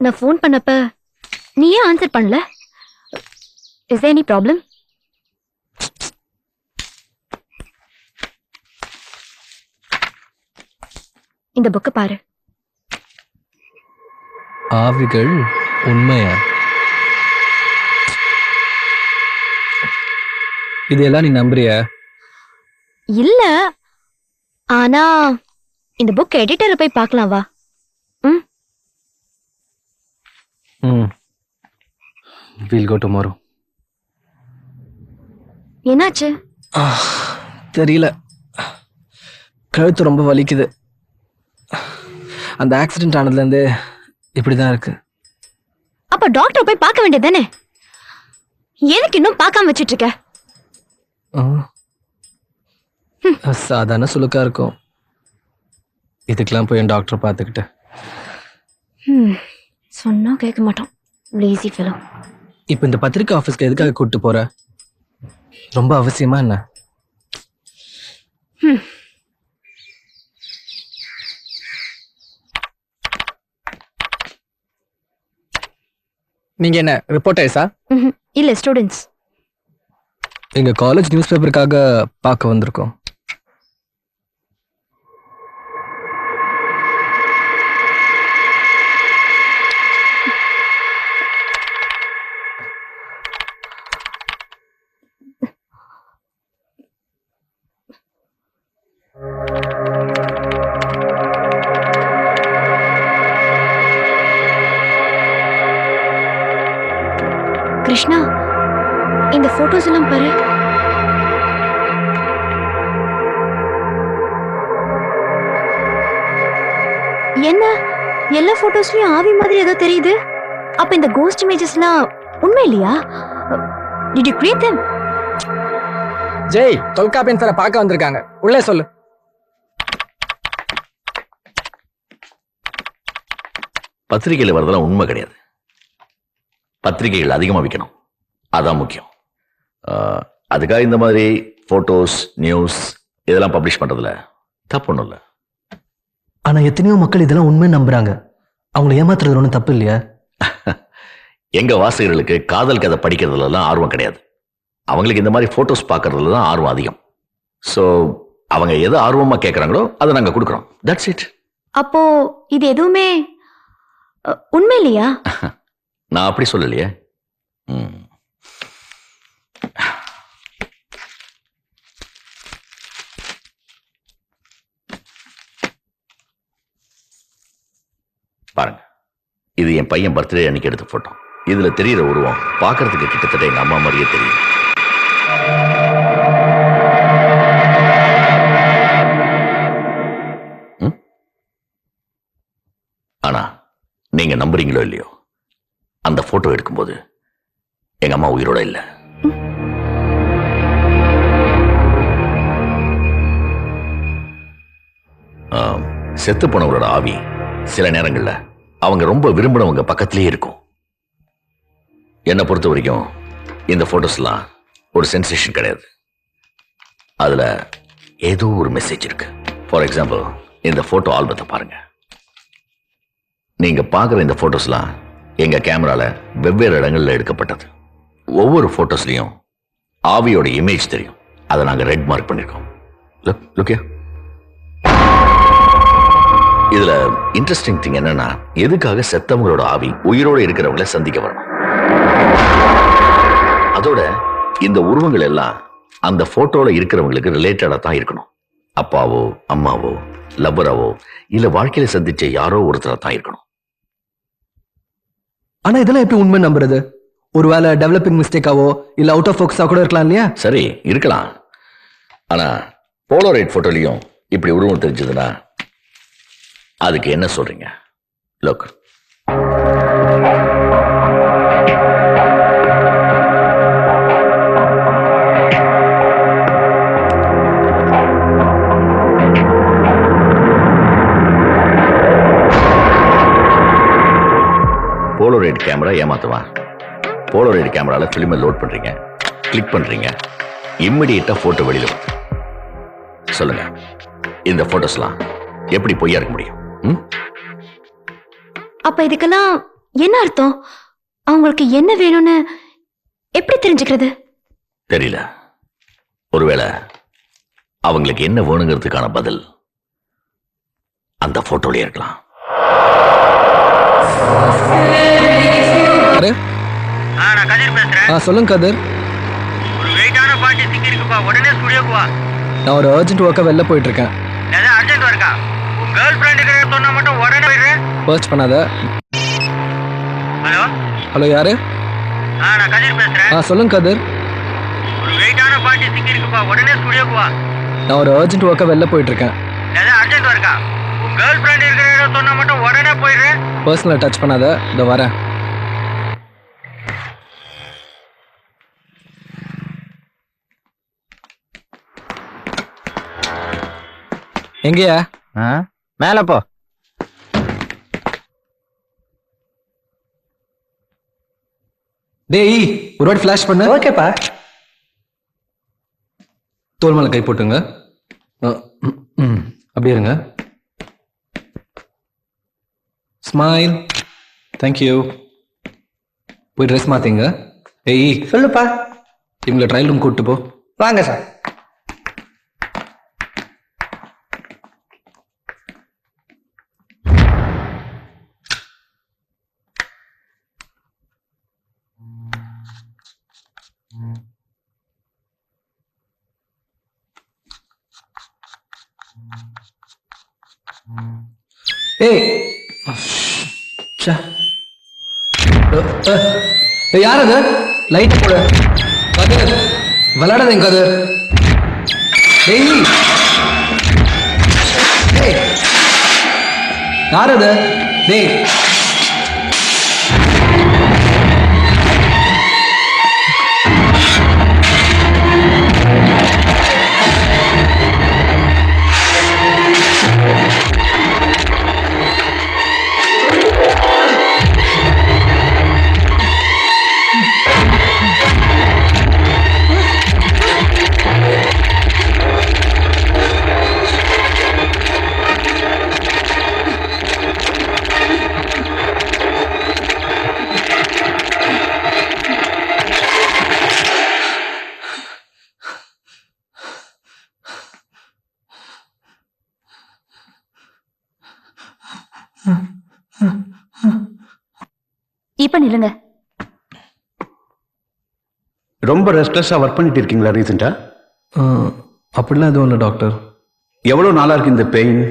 நான் ஃபோன் பண்ணப்ப நீ ஏன் ஆன்சர் பண்ணல? Is there any problem? இந்த புக்கை பாரு. ஆவிகள் உண்மையா? இதெல்லாம் நீ நம்புறியா? இல்ல, ஆனா இந்த புக் எடிட்டரை போய் பார்க்கலாம் வா. We'll go tomorrow. என்னாச்சு? தெரியல, கழுத்து ரொம்ப வலிக்குது. அந்த ஆக்சிடென்ட் ஆனதுலேருந்து இப்படிதான் இருக்கு. அப்ப டாக்டர் போய் பார்க்க வேண்டியதானே? எதுக்கு இன்னும் பார்க்காம வச்சிட்டு இருக்க? சாதாரண சுளுக்கா இருக்கும். இதுக்கெல்லாம் போய் என் டாக்டர் பார்த்துக்கிட்டு சொன்னா கேட்க மாட்டோம். Lazy fellow. இப்போ இந்த பத்திரிக்கை ஆஃபீஸ்க்கு எதுக்காக கூப்பிட்டு போற? ரொம்ப அவசியமா என்ன? நீங்க என்ன ரிப்போர்ட்டர்ஸா? இல்ல, ஸ்டூடெண்ட்ஸ். எங்க காலேஜ் நியூஸ் பேப்பருக்காக பார்க்க வந்திருக்கோம். கிருஷ்ணா, இந்த போட்டோஸ் எல்லாம் பாரு. என்ன, எல்லா போட்டோஸ்லயும் ஆவி மாதிரி ஏதோ தெரியுது. அப்ப இந்த கோஸ்ட் இமேஜஸ்லாம் உண்மை இல்லையா? Did you create them? Jai, Tholkappiyan சாரை பார்க்க வந்திருக்காங்க. உள்ளே சொல்லு. பத்திரிகையில் வரதெல்லாம் உண்மை கிடையாது. பத்திரிகைகள் அதிகமாக விற்கணும், அதான் முக்கியம். அதுக்காக இந்த மாதிரி ஃபோட்டோஸ், நியூஸ் இதெல்லாம் பப்ளிஷ் பண்ணுறதுல தப்பு ஒன்றும் இல்லை. ஆனா எத்தனையோ மக்கள் இதெல்லாம் உண்மை நம்புறாங்க. அவங்களை ஏமாத்துறது ஒன்றும் தப்பு இல்லையா? எங்க வாசகர்களுக்கு காதல் கதை படிக்கிறதுலாம் ஆர்வம் கிடையாது. அவங்களுக்கு இந்த மாதிரி போட்டோஸ் பார்க்கறதுல தான் ஆர்வம் அதிகம். ஸோ அவங்க எதை ஆர்வமா கேட்கறாங்களோ அதை நாங்க கொடுக்குறோம். That's it. அப்போ இது எதுவுமே உண்மை இல்லையா? நான் அப்படி சொல்லலையே. பாருங்க, இது என் பையன் பர்த்டே அன்னைக்கு எடுத்த போட்டோ. இதுல தெரியுற உருவம் பார்க்கறதுக்கு கிட்டத்தட்ட எங்க அம்மா மாதிரியே தெரியும். ஆனா நீங்க நம்புறீங்களோ இல்லையோ, அந்த போட்டோ எடுக்கும்போது எங்க அம்மா உயிரோட இல்ல. செத்து போனவங்களோட ஆவி சில நேரங்கள்ல அவங்க ரொம்ப விரும்பினவங்க பக்கத்திலேயே இருக்கும். என்னை பொறுத்த வரைக்கும் இந்த போட்டோஸ்லாம் ஒரு சென்சேஷன் கிடையாது. அதுல ஏதோ ஒரு மெசேஜ் இருக்கு. ஃபார் எக்ஸாம்பிள், இந்த போட்டோ ஆல்பத்தை பாருங்க. நீங்க பார்க்குற இந்த போட்டோஸ்லாம் எங்க கேமரால வெவ்வேறு இடங்கள்ல எடுக்கப்பட்டது. ஒவ்வொரு போட்டோஸ்லயும் ஆவியோட இமேஜ் தெரியும். அதை நாங்க ரெட் மார்க் பண்ணிருக்கோம். Look here. இதுல இன்ட்ரெஸ்டிங் திங் என்னன்னா, எதுக்காக செத்தவங்களோட ஆவி உயிரோட இருக்கிறவங்கள சந்திக்க வரணும். அதோட இந்த உருவங்கள் எல்லாம் அந்த போட்டோல இருக்கிறவங்களுக்கு ரிலேட்டடா தான் இருக்கணும். அப்பாவோ அம்மாவோ லவ்வராவோ இல்ல வாழ்க்கையில சந்திச்ச யாரோ ஒருத்தரா தான் இருக்கணும். ஆனா இதெல்லாம் எப்படி உண்மை நம்புறது? ஒருவேளை டெவலப்பிங் மிஸ்டேக்காவோ இல்ல அவுட் ஆஃப் ஃபோக்கஸா கூட இருக்கலாம் இல்லையா? சரி, இருக்கலாம். ஆனா போலோரைட் போட்டோலையும் இப்படி உருவம் தெரிஞ்சதுன்னா அதுக்கு என்ன சொல்றீங்க? Look, போலோரைட் camera ஏமாத்துவான். போலோரைட் கேமரால பிலிமை லோட் பண்றீங்க, கிளிக் பண்றீங்க, இம்மிடியேட்டா போட்டோ வெளியில வருது. சொல்லுங்க, இந்த போட்டோஸ்லாம் எப்படி பொய்யா இருக்க முடியும்? அப்ப இதுக்கெல்லாம் என்ன அர்த்தம்? அவங்களுக்கு என்ன வேணும்னு எப்படி தெரிஞ்சுக்கிறது? தெரியல. ஒருவேளை அவங்களுக்கு என்ன வேணுங்கிறதுக்கான பதில் அந்த போட்டோலயே இருக்கலாம். நான் கதிர் பேசுறேன். சொல்லுங்க கதிர். ஒரு வெயிட்டான பாட்டி சிக்கி இருக்குப்பா, உடனே ஸ்டுடியோக்கு வா. நான் ஒரு அர்ஜென்ட் ஒர்க்கா வெளில போயிட்டு இருக்கேன். ஏதாவது அர்ஜென்ட் ஒர்க்கா? உன் கேர்ள் ஃப்ரெண்டுக்கு சொன்னா மட்டும் உடனே போயிடுறேன். பர்ச் பண்ணாத. ஹலோ ஹலோ, யாரு? நான் கதிர் பேசுறேன். சொல்லுங்க கதிர். ஒரு வெயிட்டான பாட்டி சிக்கி இருக்குப்பா, உடனே ஸ்டுடியோக்கு வா. நான் ஒரு அர்ஜென்ட் ஒர்க்கா வெளில போயிட்டு இருக்கேன். ஏதாவது அர்ஜென்ட் ஒர்க்கா? உன் கேர்ள் ஃப்ரெண்ட் இருக்கிற சொன்னா மட்டும் உடனே போயிடுறேன். பர்சனலா டச் பண்ணாத. இதோ வரேன். எங்கயா? மேல போ. டேய், ஒரு வாட்டி ஃபிளாஷ் பண்ணு. ஓகேப்பா. தோல் மேல கை போட்டுங்க. அப்படியே இருங்க. ஸ்மைல். தேங்க்யூ. போய் ட்ரெஸ் மாத்திங்க. ஏய் சொல்லுப்பா. இவங்களை ட்ரையல் ரூம் கூப்பிட்டு போ. வாங்க சார். ஏய், யார் அது? லைட் போட. கதிர், விளையாடாதீங்க கதிர். ஏய், யார் அது? டேய், இப்ப நில்லுங்க. ரொம்ப ரெஸ்ட்லெஸ்ஸா ஒர்க் பண்ணிட்டு இருக்கீங்களா ரீசெண்டா? அப்படிலாம் எதுவும் இல்லை டாக்டர். எவ்வளவு நாளா இருக்கு இந்த பெயின்?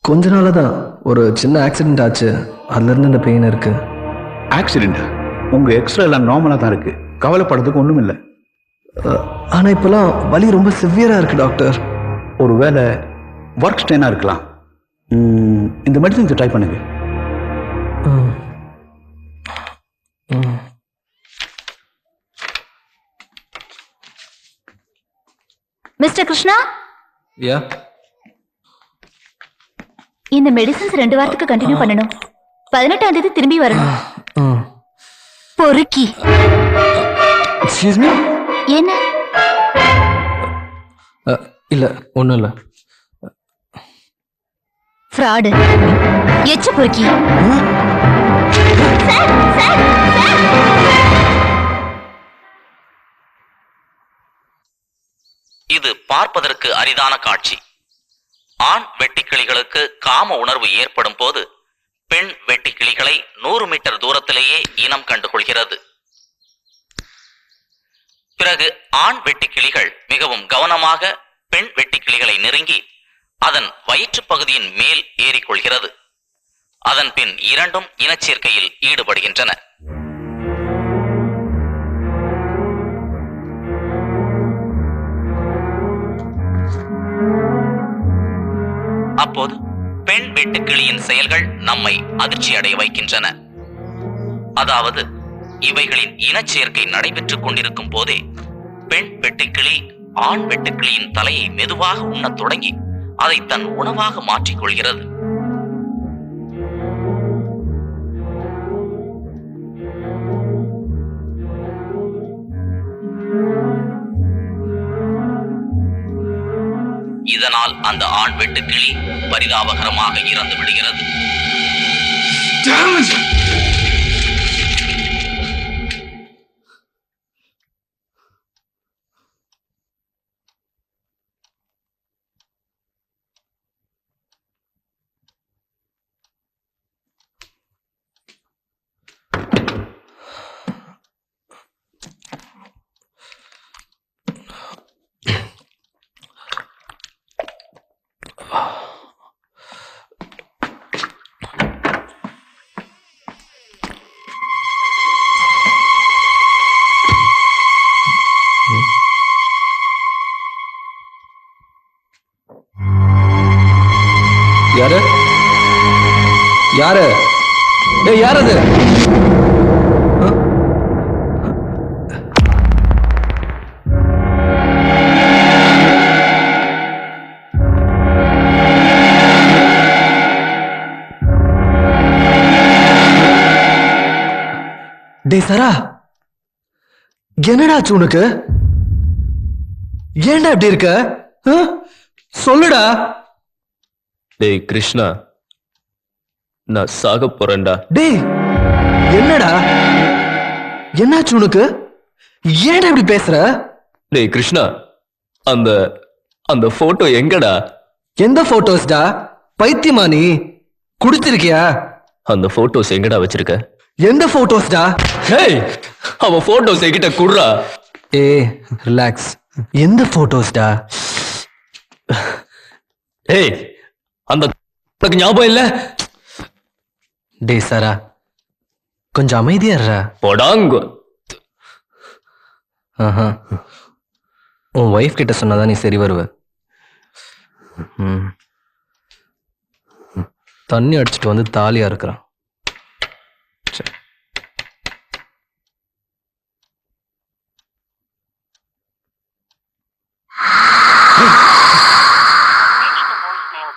கொஞ்ச நாளாக தான். ஒரு சின்ன ஆக்சிடென்ட் ஆச்சு, அதுலேருந்து இந்த பெயின் இருக்கு. ஆக்சிடென்ட்? உங்க எக்ஸ்ரே எல்லாம் நார்மலா தான் இருக்கு, கவலைப்படுறதுக்கு ஒண்ணும் இல்லை. ஆனால் இப்போலாம் வலி ரொம்ப சிவியராக இருக்கு டாக்டர். ஒருவேளை ஒர்க் ஸ்ட்ரெயினா இருக்கலாம். இந்த மெடிசன்ஸ் ட்ரை பண்ணுங்க. மிஸ்டர் கிருஷ்ணா, யா, இந்த மெடிசன்ஸ் 2 வாரத்துக்கு கண்டினியூ பண்ணணும். 18ஆம் தேதி திரும்பி வரணும். பொறுக்கி. Excuse me. என்ன? இல்லை, ஒன்றும் இல்லை. ஃப்ராடு. எச்ச பொறுக்கி. இது பார்ப்பதற்கு அரிதான காட்சி. ஆண் வெட்டுக்கிளிகளுக்கு காம உணர்வு ஏற்படும் போது பெண் வெட்டுக்கிளிகளை 100 மீட்டர் தூரத்திலேயே இனம் கண்டுகொள்கிறது. பிறகு ஆண் வெட்டுக்கிளிகள் மிகவும் கவனமாக பெண் வெட்டுக்கிளிகளை நெருங்கி அதன் வயிற்று பகுதியின் மேல் ஏறிக்கொள்கிறது. அதன் பின் இரண்டும் இனச்சேர்க்கையில் ஈடுபடுகின்றன. அப்போது பெண் வெட்டுக்கிளியின் செயல்கள் நம்மை அதிர்ச்சி அடைய வைக்கின்றன. அதாவது இவைகளின் இனச்சேர்க்கை நடைபெற்றுக் கொண்டிருக்கும் போதே பெண் வெட்டுக்கிளி ஆண் வெட்டுக்கிளியின் தலையை மெதுவாக உண்ணத் தொடங்கி அதை தன் உணவாக மாற்றிக்கொள்கிறது. இதனால் அந்த ஆண் வெட்டுக்கிளி பரிதாபகரமாக இறந்து விடுகிறது. யாரு? யாரு? ஏய், யார் அது? டேய் சரா, என்னடா ஆச்சு உனக்கு? ஏன்டா இப்படி இருக்க? சொல்லுடா. டேய் கிருஷ்ணா, நான் சாக போறேன்டா. டேய், என்னடா என்னாச்சு உனக்கு? ஏன்டா இப்படி பேசுற? டேய் கிருஷ்ணா, அந்த அந்த போட்டோ எங்கடா? எந்த போட்டோஸ்டா? பைத்தியமா நீ? குடிச்சிருக்கியா? அந்த போட்டோஸ் எங்கடா வச்சிருக்க? எந்த போட்டோஸ்டா? ஹேய், அவன் போட்டோஸ் என்கிட்ட குடுறா. ஏய், ரிலாக்ஸ். எந்த போட்டோஸ்டா? ஏய், அந்த ஞாபகம் இல்ல? டேய் சாரா, கொஞ்சம் அமைதியா இருடா. போடாங்க. உன் ஒய்ஃப் கிட்ட சொன்னாதான் நீ சரி வருவ. தண்ணி அடிச்சிட்டு வந்து தாலியா இருக்கிறான்.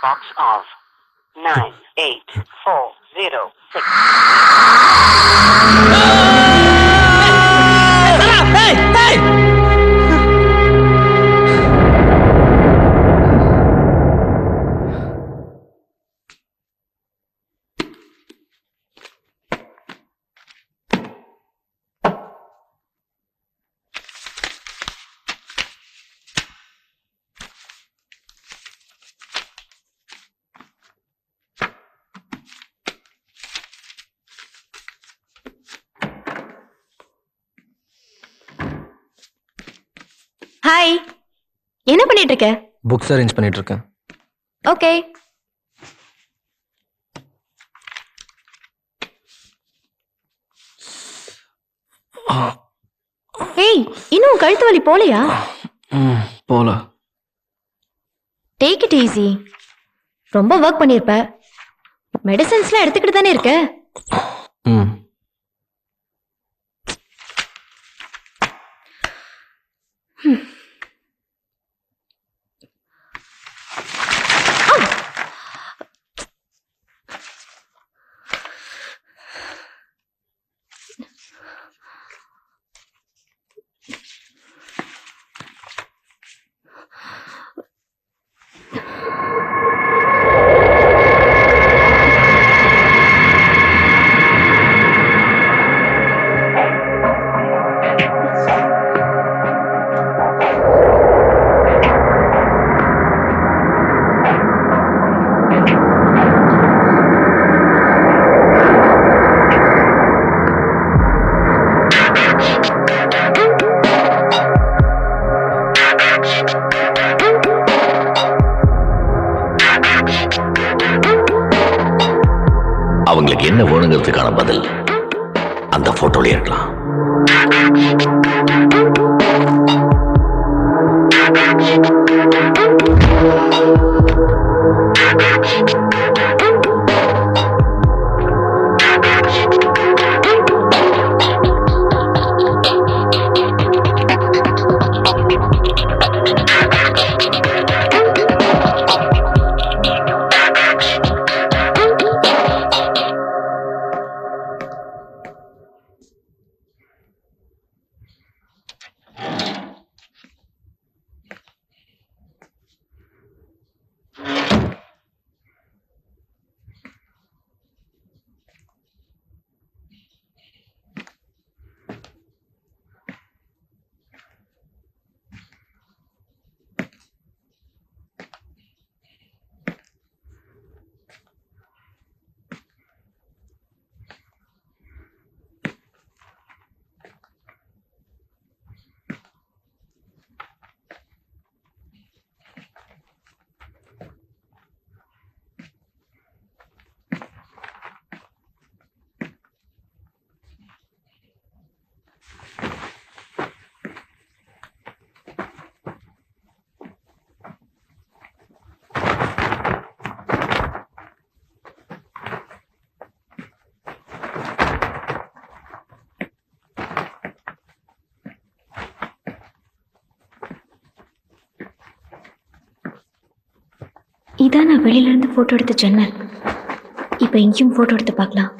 Box of 98406. ஹாய், என்ன பண்ணிட்டு இருக்க? புக்ஸ் அரேஞ்ச் பண்ணிட்டு இருக்கேன். ஓகே. ஏய், இன்னும் கழுத்து வலி போலையா? போல. Take it easy. ரொம்ப ஒர்க் பண்ணிருப்ப. மெடிசன்ஸ்லாம் எடுத்துக்கிட்டு தானே இருக்க? அவங்களுக்கு என்ன வேணுங்கிறதுக்கான பதில் அந்த போட்டோல இருக்கலாம். இதான் நான் வெளியில இருந்து போட்டோ எடுத்த ஜன்னல். இப்ப இங்கேயும் போட்டோ எடுத்து பார்க்கலாம்.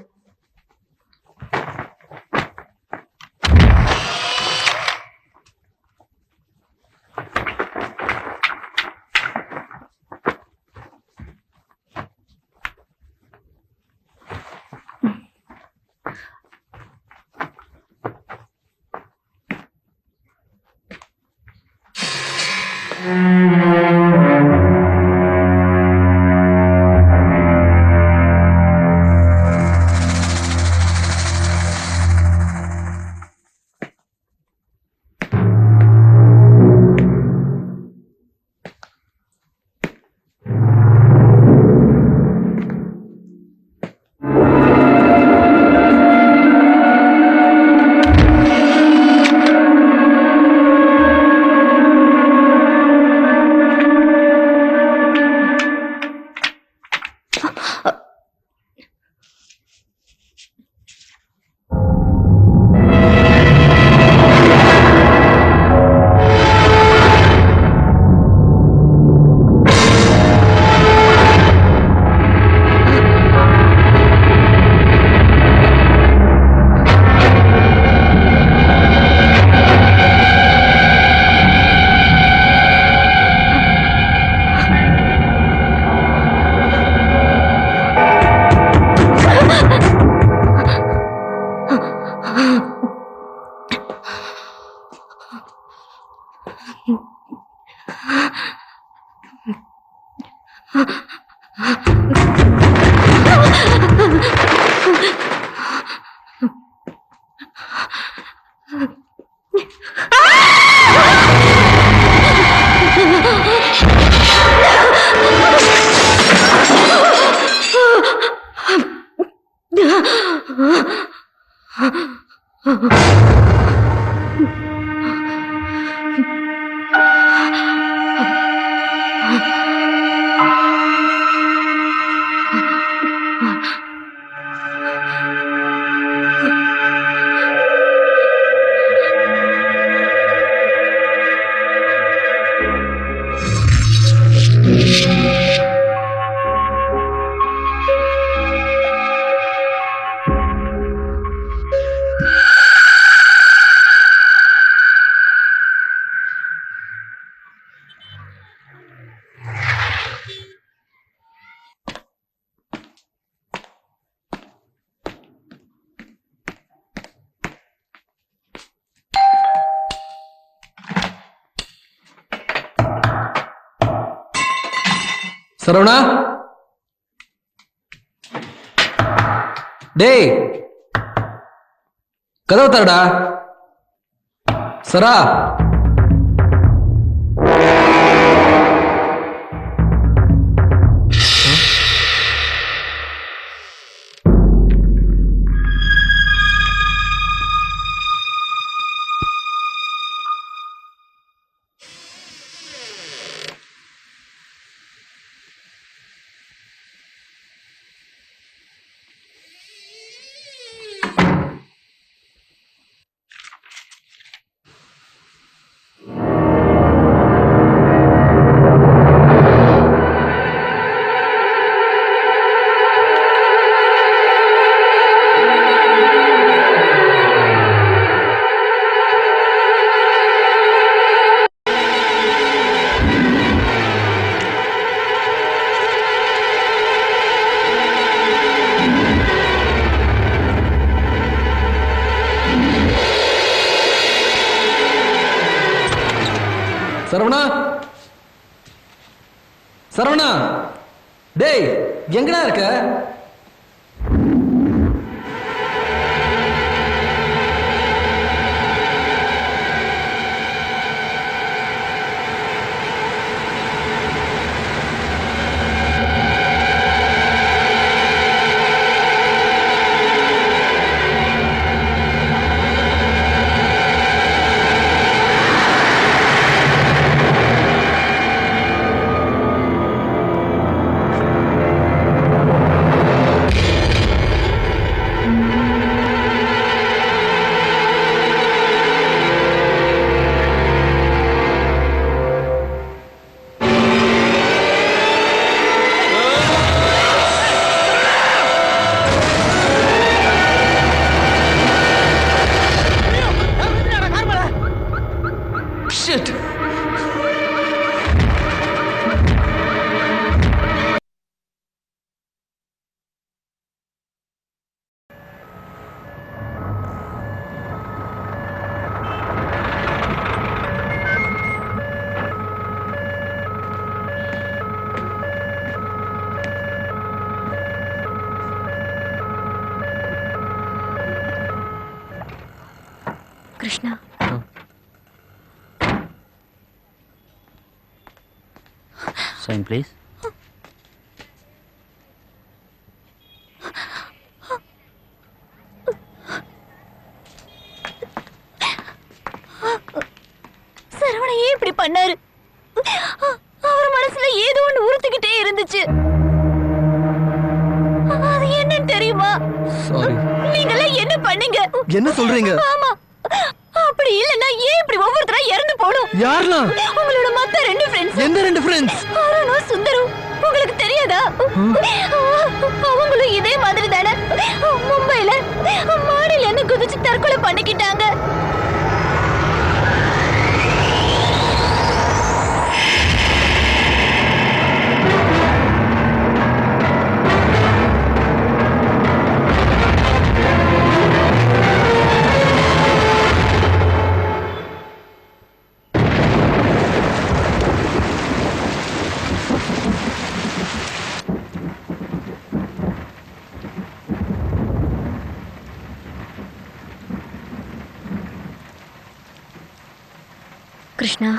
சரவணா, டேய் கதவு தரடா. சரா, சரவணா, சரவணா, டேய் எங்கடா இருக்க? Krishna, Sign, please. சரவண ஏன் இப்படி பண்ணாரு? அவர் மனசுல ஏதோ ஒண்ணு உறுத்திக்கிட்டே இருந்துச்சு. அது என்னன்னு தெரியுமா? சாரி. நீங்கெல்லாம் என்ன பண்ணீங்க? என்ன சொல்றீங்க? ஆமா, அப்படி இல்லன்னா ஏன் இப்படி ஒவ்வொருத்தரா இறந்து போணும்? யாரெல்லாம்? உங்களோட மத்த 2 ஃப்ரெண்ட்ஸ். எந்த 2 ஃப்ரெண்ட்ஸ்? அருணும் சுந்தரும். உங்களுக்கு தெரியாதா? அவங்களும் இதே மாதிரி தானே மும்பைல மாடியில இருந்து குதிச்சு தற்கொலை பண்ணிக்கிட்டாங்க. கிருஷ்ணா,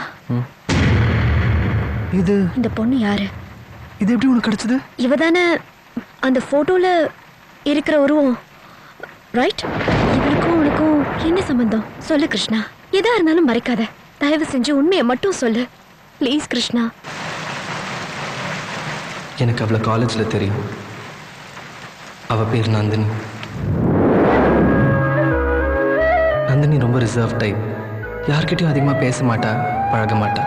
இந்த பொண்ணு யாரு? இது எப்படி உனக்கு கிடைச்சது? இவதானே அந்த போட்டோல இருக்கிற உருவம், ரைட்? இவனுக்கும் உனக்கும் என்ன சம்பந்தம் சொல்லு கிருஷ்ணா. எதா இருந்தாலும் மறைக்காத. தயவு செஞ்சு உண்மையை மட்டும் சொல்லு ப்ளீஸ் கிருஷ்ணா. எனக்கு அவளை காலேஜில் தெரியும். அவ பேர் நந்தினி. நந்தினி ரொம்ப ரிசர்வ் டைப். யார்கிட்டயும் அதிகமாக பேச மாட்டா, பழக மாட்டா.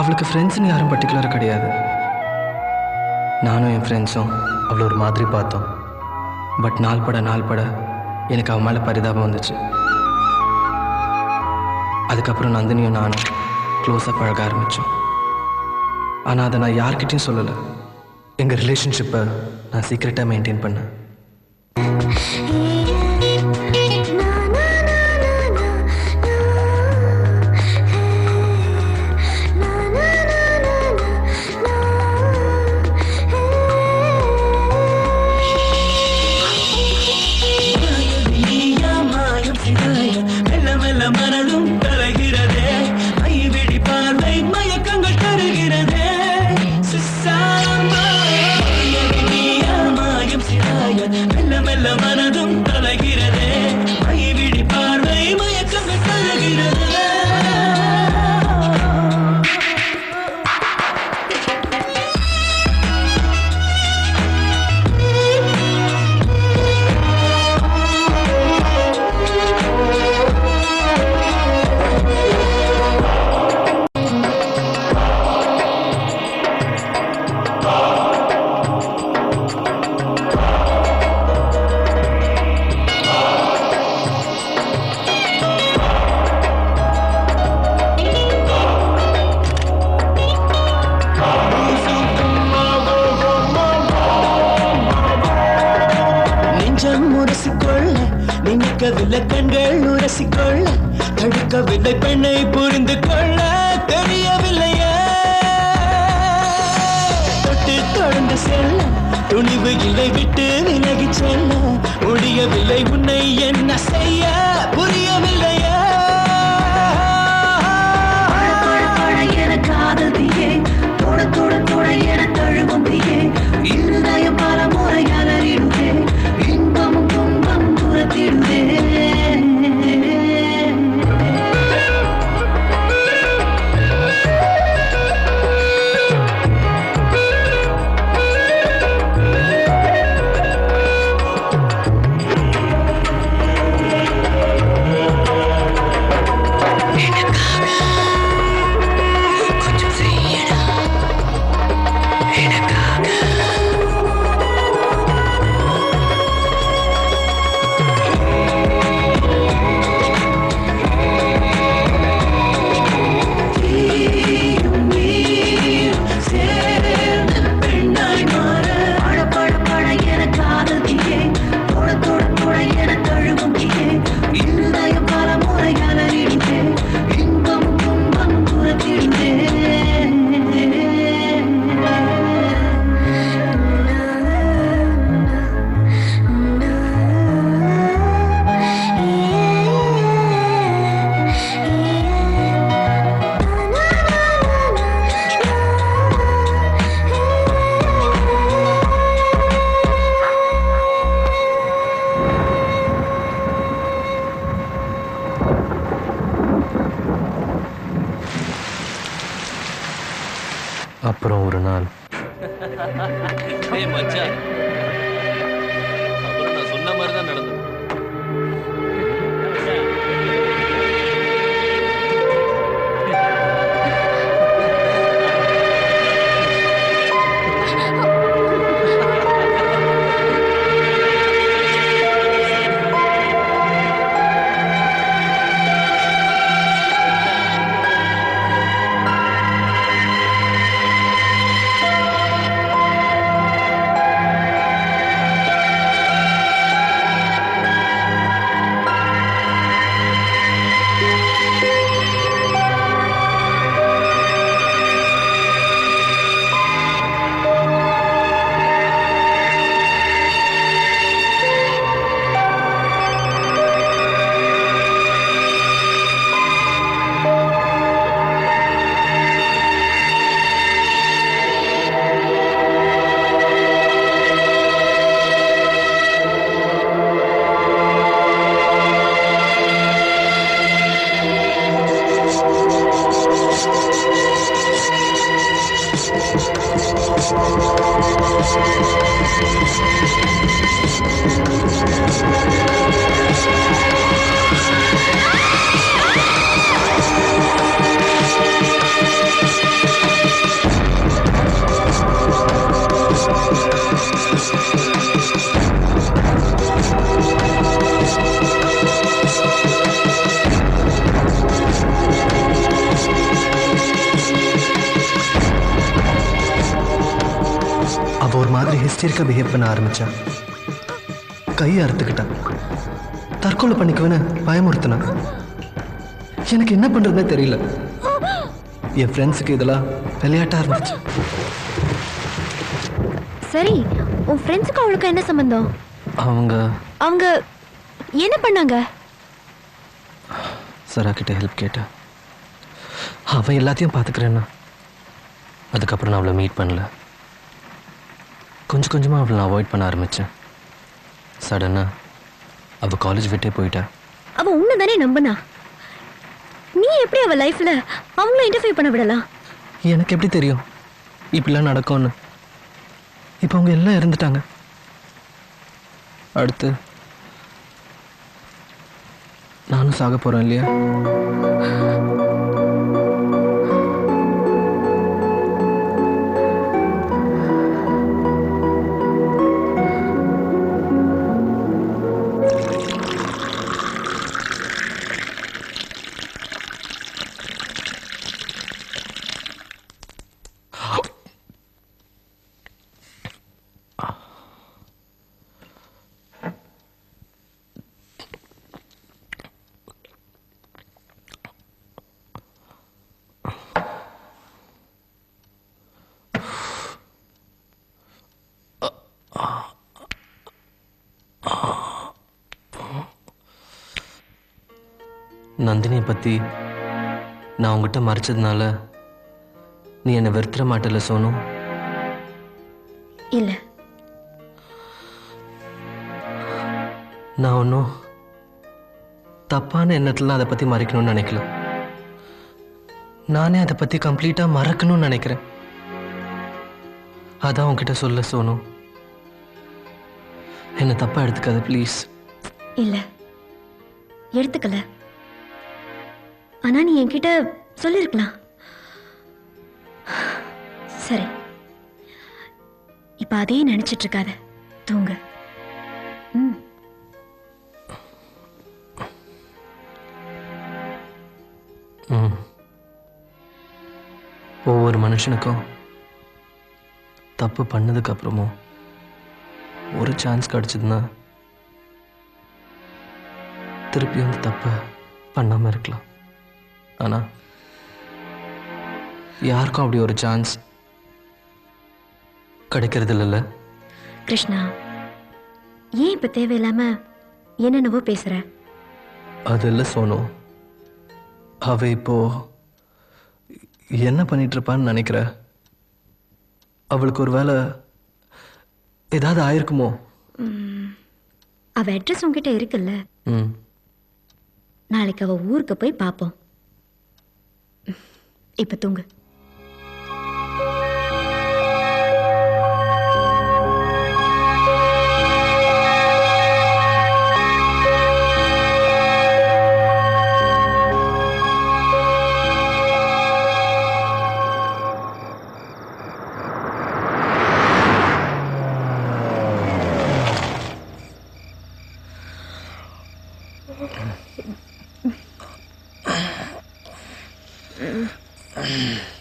அவளுக்கு ஃப்ரெண்ட்ஸ்னு யாரும் பர்டிகுலராக கிடையாது. நானும் என் ஃப்ரெண்ட்ஸும் அவளை ஒரு மாதிரி பார்த்தோம். பட் நாள் பட எனக்கு அவன் மேலே பரிதாபம் வந்துச்சு. அதுக்கப்புறம் நந்தினியும் நானும் க்ளோஸாக பழக ஆரம்பித்தோம். ஆனால் அதை நான் யார்கிட்டையும் சொல்லலை. எங்கள் ரிலேஷன்ஷிப்பை நான் சீக்ரெட்டாக மெயின்டைன் பண்ணேன். தடுக்கவில்லை கண்கள் உரசிக்கொள்ள, தடுக்கவில்லை பெண்ணை புரிந்து கொள்ள தெரியவில்லையே. தொட்டு தொடர்ந்து செல்ல துணிவு இல்லை, விட்டு விலகி செல்ல முடியவில்லை. உன்னை என்ன செய்ய புரியவில்லையே. காதல் தீயே தொட தொட தொட என தழுவும் தீயே, இருதயம் பல முறை அலறிடுதே, இன்பமும் துன்பமும் துரத்திடுதே. அப்புறம் ஒரு நாள் மச்சான், அப்புறம் நான் சொன்ன மாதிரி தான் நடந்தது. அவ ஒரு மாதிரி ஹிஸ்டரிக்கா பிஹேவ் பண்ண ஆரம்பிச்சா. கையை அறுத்துக்கிட்டான். தற்கொலை பண்ணிக்குவேன்னு பயமுறுத்தினான். எனக்கு என்ன பண்றதுன்னே தெரியல. என் ஃப்ரெண்ட்ஸுக்கு இதெல்லாம் விளையாட்டா இருந்துச்சு. சரி, உன் ஃப்ரெண்ட்ஸுக்கு அவளுக்கு என்ன சம்பந்தம்? அவங்க என்ன பண்ணாங்க? சரா கிட்ட ஹெல்ப் கேட்டேன். அவன் எல்லாத்தையும் பார்த்துக்கிறேன்னா. அதுக்கப்புறம் நான் அவளை மீட் பண்ணல. கொஞ்சம் கொஞ்சமாக அவளை நான் அவாய்ட் பண்ண ஆரம்பித்தேன். சடனாக அவள் காலேஜ் விட்டே போயிட்டா. அவ உன்னை தானே நம்பினா. நீ எப்படி அவ லைஃப்ல அவங்கள இன்டர்ஃபியர் பண்ண விடலாம்? எனக்கு எப்படி தெரியும் இப்படிலாம் நடக்கும்னு? இப்போ அவங்க எல்லாம் இறந்துட்டாங்க. அடுத்து நானும் சாக போகிறேன் இல்லையா? நந்தினியை பற்றி நான் உங்ககிட்ட மறைச்சதுனால நீ என்னை வெறுத்துற மாட்டல சோனு? இல்ல, நான் ஒன்றும் தப்பான எண்ணத்துல அதை பற்றி மறைக்கணும்னு நினைக்கல. நானே அதை பற்றி கம்ப்ளீட்டாக மறக்கணும்னு நினைக்கிறேன். அதான் உங்ககிட்ட சொல்ல சோனு. என்னை தப்பாக எடுத்துக்காத ப்ளீஸ். இல்ல எடுத்துக்கல. ஆனா நீ என்கிட்ட சொல்லிருக்கலாம். சரி, இப்ப அதே நினைச்சிட்டு இருக்காத, தூங்க. ஒவ்வொரு மனுஷனுக்கும் தப்பு பண்ணதுக்கு அப்புறமும் ஒரு சான்ஸ் கிடைச்சதுன்னா திருப்பி அந்த தப்பை பண்ணாம இருக்கலாம். ஆனா யாருக்கும் அப்படி ஒரு சான்ஸ் கிடைக்கிறது இல்லைல்ல? கிருஷ்ணா, ஏன் இப்ப தேவையில்லாம என்னென்னவோ பேசுற? அது இல்லை சோனு. அவ இப்போ என்ன பண்ணிட்டு இருப்பான்னு நினைக்கிற? அவளுக்கு ஒரு வேலை ஏதாவது ஆயிருக்குமோ? அவ அட்ரஸ் உங்ககிட்ட இருக்குல்ல? நாளைக்கு அவ ஊருக்கு போய் பார்ப்போம். இப்ப தூங்கு. Mm-hmm.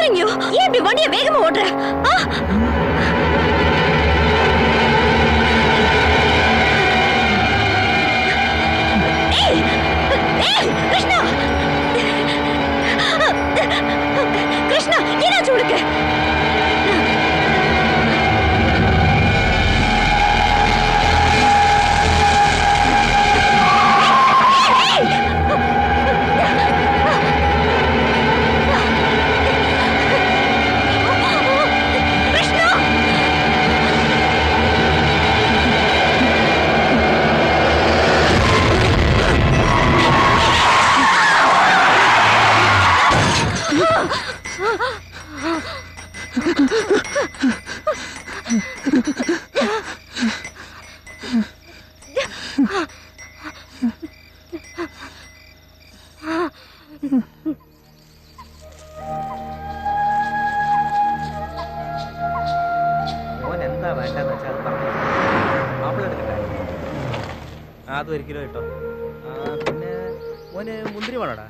doing you? ஏன் இப்படி வண்டியை வேகமா ஓட்டுற? ஏய் கிருஷ்ணா, கிருஷ்ணா என்னாச்சு உனக்கு? എന്താ വേണ്ടെന്ന് വെച്ചാൽ അത് പറഞ്ഞു. മാപ്പിള എടുക്കട്ടെ? അത് 1 കിലോ കിട്ടോ. പിന്നെ മോന് മുന്തിരി വേണോടാ?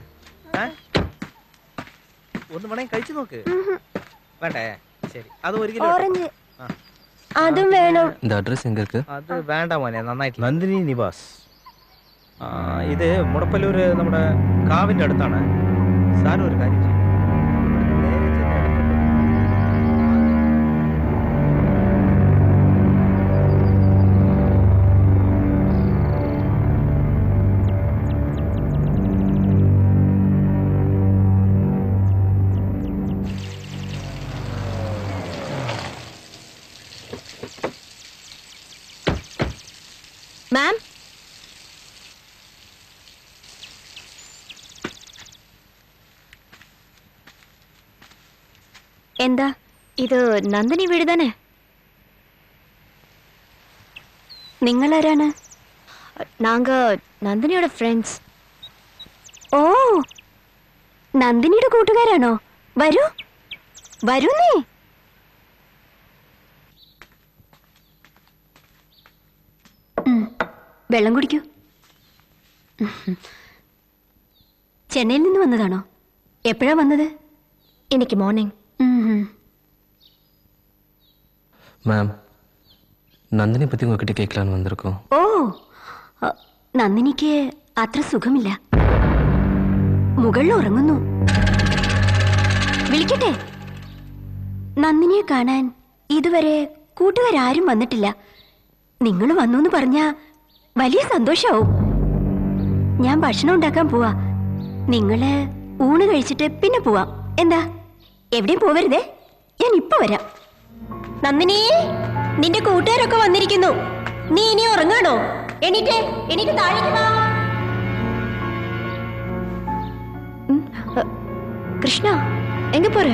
ഒന്ന് വേണമെങ്കിൽ കഴിച്ചു നോക്ക്. വേണ്ടേ? ശരി, അത് 1 കിലോ. ഓറഞ്ച് അതും വേണം. இந்த அட்ரஸ் எங்க இருக்கு? അത് വേണ്ട മോനെ, നന്നായിട്ട്. നന്ദിനി നിവാസ്. ഇത് മുടപ്പല്ലൂർ നമ്മുടെ കാവിന്റെ അടുത്താണ്. സാർ ഒരു കാര്യം ചെയ്യും, നേരെ ചെന്ന് മാം, എന്താ ഇത്? നന്ദിനി വീട് തന്നെ? നിങ്ങൾ ആരാണ്? നാങ്ക നന്ദിനിയുടെ ഫ്രണ്ട്സ്. ഓ, നന്ദിനിയുടെ കൂട്ടുകാരാണോ? വരൂ വരൂ. നീ വെള്ളം കുടിക്കൂ. ചെന്നൈയിൽ നിന്ന് വന്നതാണോ? എപ്പോഴാ വന്നത്? എനിക്ക് മോർണിംഗ്. மேம், நந்தினி பத்தி உங்ககிட்ட கேட்கலான்னு வந்திருக்கோம். ഓ, നന്ദിനിക്ക് അത്ര സുഖമില്ല, മുകളിൽ ഉറങ്ങുന്നു. വിളിക്കട്ടെ? നന്ദിനിയെ കാണാൻ ഇതുവരെ കൂട്ടുകാരും വന്നിട്ടില്ല. നിങ്ങൾ വന്നു എന്ന് പറഞ്ഞാ വലിയ സന്തോഷാവും. ഞാൻ ഭക്ഷണം ഉണ്ടാക്കാൻ പോവാ. നിങ്ങള് ഊണ് കഴിച്ചിട്ട് പിന്നെ പോവാം. എന്താ? എവിടെയും പോവരുതേ, ഞാൻ ഇപ്പൊ വരാം. നന്ദിനി, നിന്റെ കൂട്ടുകാരൊക്കെ വന്നിരിക്കുന്നു. നീ ഇനി ഉറങ്ങാണോ? എണീറ്റേ, എണീറ്റ് താഴേക്ക് വാ. കൃഷ്ണ, എങ്ക പോற?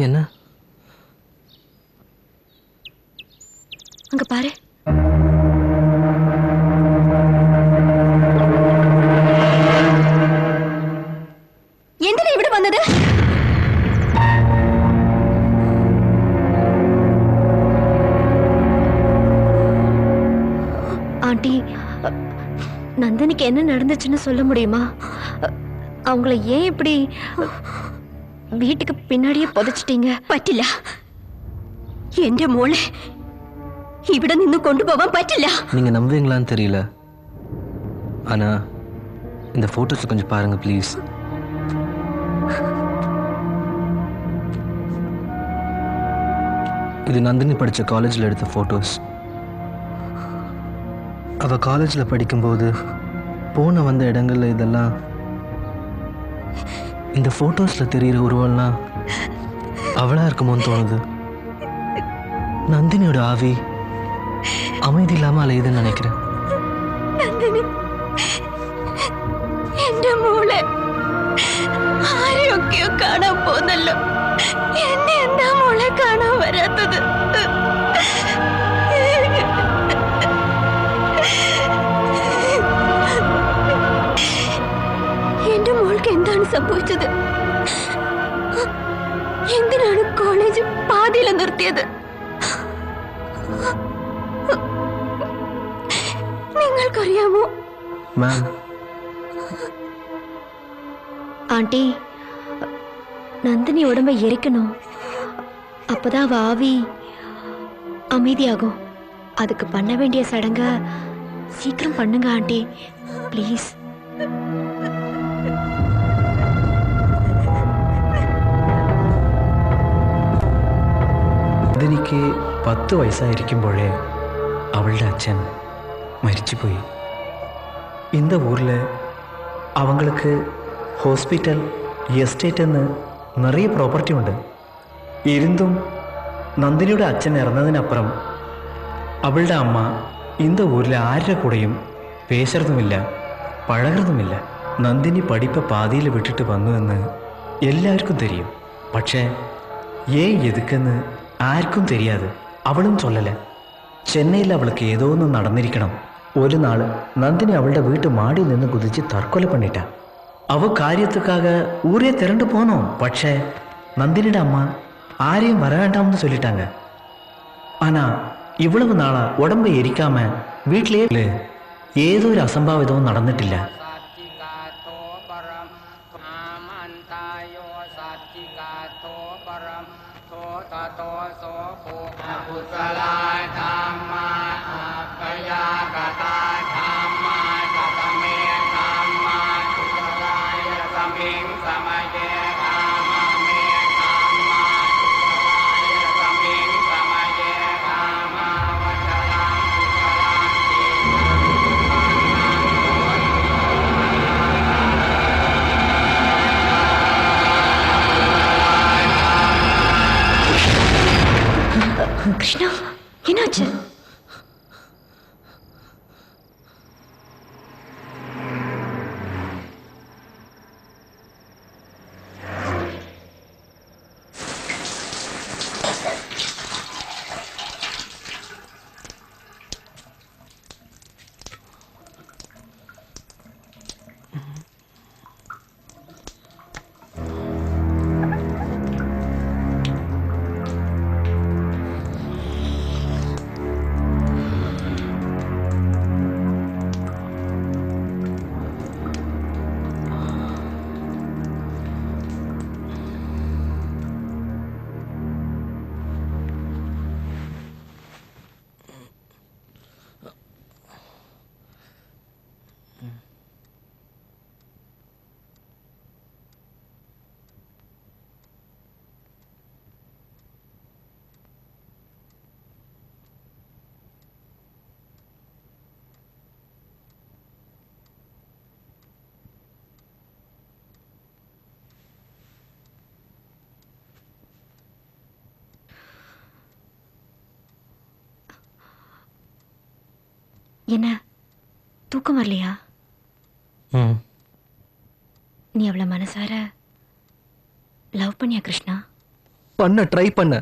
என்ன? அங்க பாரு. എന്തിനാ ഇവിടെ വന്നത്? ആന്റി, നന്ദിനി நந்தினிக்கு என்ன நடந்துச்சுன்னு சொல்ல முடியுமா? அவங்கள ஏன் இப்படி வீட்டுக்கு பின்னாடியே புதைச்சிட்டீங்க? പറ്റില്ല. എന്റെ മോളെ ഇവിടെ നിന്ന് കൊണ്ടുപോവാൻ പറ്റില്ല. நீங்க நம்புவீங்களான்னு தெரியல, ஆனா இந்த போட்டோஸ் கொஞ்சம் பாருங்க ப்ளீஸ். இது நந்தினி படிச்ச காலேஜ்ல எடுத்த போட்டோஸ். அவ காலேஜ்ல படிக்கும்போது போன வந்த இடங்கள்ல இதெல்லாம், இந்த போட்டோஸ்ல தெரிகிற உருவம்லாம் அவளா இருக்குமோன்னு தோணுது. நந்தினியோட ஆவி அமைதி இல்லாம அலையுதுன்னு நினைக்கிறேன். നന്ദിനി എന്റെ മോളെ ആരെയൊക്കെയോ കാണാൻ പോന്നല്ലോ. എന്നെ എന്താ മോളെ കാണാൻ വരാത്തത്? എന്റെ മോൾക്ക് എന്താണ് സംഭവിച്ചത്? എന്തിനാണ് കോളേജ് പാതിയിൽ നിർത്തിയത്? നിങ്ങൾക്കറിയാമോ? മാം, ஆண்டி, நந்தினி உடம்ப எரிக்கணும், அப்பதான் அவ ஆவி அமைதியாகும். அதுக்கு பண்ண வேண்டிய சடங்க சீக்கிரம் பண்ணுங்க ஆண்டி, ப்ளீஸ். നന്ദിനിക്ക് 10 വയസ്സായിരിക്കുമ്പോഴേ അവളുടെ അച്ഛൻ മരിച്ചുപോയി. இந்த ஊரில் அவங்களுக்கு ஹாஸ்பிட்டல், எஸ்டேட்டுன்னு நிறைய ப்ராப்பர்ட்டி உண்டு. இருந்தும் നന്ദിനിയുടെ അച്ഛൻ ഇറന്നതിനപ്പുറം അവളുടെ അമ്മ இந்த ஊரில் ആരുടെ കൂടെയും പേശുന്നതുമില്ല, പഴകുന്നതുമില്ല. നന്ദിനി പഠിപ്പ് പാതിയിൽ വിട്ടിട്ട് വന്നുവെന്ന് എല്ലാവർക്കും தெரியும். പക്ഷേ ஏன் எதுக்குன்னு ആർക്കും தெரியாது. അവളും சொல்லல. ചെന്നൈയിൽ അവൾക്ക് ഏതോ ഒന്ന് നടന്നിരിക്കണം. ഒരു നാള് നന്ദിനി അവളുടെ വീട്ടു മാടിയിൽ നിന്ന് കുതിച്ച് തற்கொலை பண்ணிட்டா. அவ காரியத்துக்காக ஊரே திரண்டு போனோம். പക്ഷേ நந்தினியோட அம்மா ஆரையும் வர வேண்டாம்னு சொல்லிட்டாங்க. ஆனா இவ்வளவு நாளா உடம்பை எரிக்காம வீட்டிலேயே ஏதோ ஒரு அசம்பாவிதமும் நடந்துட்டிല്ല. கிருஷ்ணா, என்னாச்சு? என்ன தூக்கம் வரலையா? நீ அவளை மனசார லவ் பண்ணியா கிருஷ்ணா? பண்ண ட்ரை பண்ண.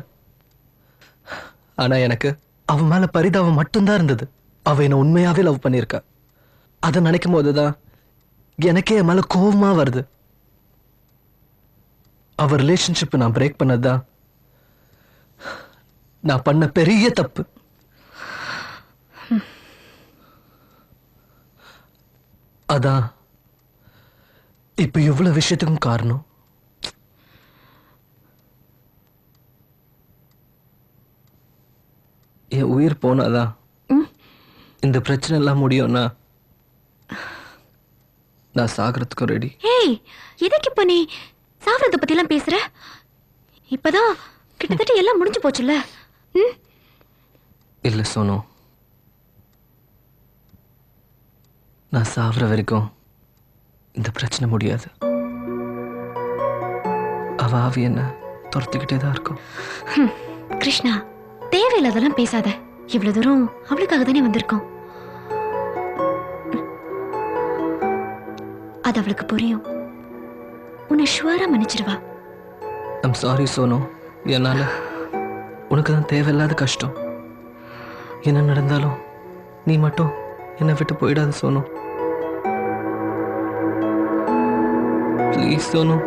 ஆனா எனக்கு அவன் மேல பரிதாபம் மட்டும்தான் இருந்தது. அவ என்ன உண்மையாவே லவ் பண்ணியிருக்கா. அதை நினைக்கும் போதுதான் எனக்கே என் மேல கோபமா வருது. அவ ரிலேஷன்ஷிப் நான் பிரேக் பண்ணதுதான் நான் பண்ண பெரிய தப்பு. அதான் இப்ப இவ்வளவு விஷயத்துக்கும் காரணம் என் உயிர் போனாதான் இந்த பிரச்சனை எல்லாம் முடியும்னா நான் சாகிறதுக்கும் ரெடி. ஏய், எதுக்கு இப்ப நீ சாவறத பத்தி எல்லாம் பேசுற? இப்பதான் கிட்டத்தட்ட எல்லாம் முடிஞ்சு போச்சுல்ல. இல்ல சோனு, நான் சாவற வரைக்கும் இந்த பிரச்சனை முடியாது. அவ ஆவி என்ன துரத்துக்கிட்டே தான் இருக்கும். கிருஷ்ணா, தேவையில்லாதெல்லாம் பேசாத. இவ்வளவு தூரம் அவளுக்காக தானே வந்திருக்கோம். அது அவளுக்கு புரியும். உன்னை ஷுவரா மன்னிச்சிருவா. ஐம் சாரி சோனு, என்னால உனக்கு தான் தேவையில்லாத கஷ்டம். என்ன நடந்தாலும் நீ மட்டும் என்னை விட்டு போயிடாத சோனு. ப்ளீஸ் சோனு.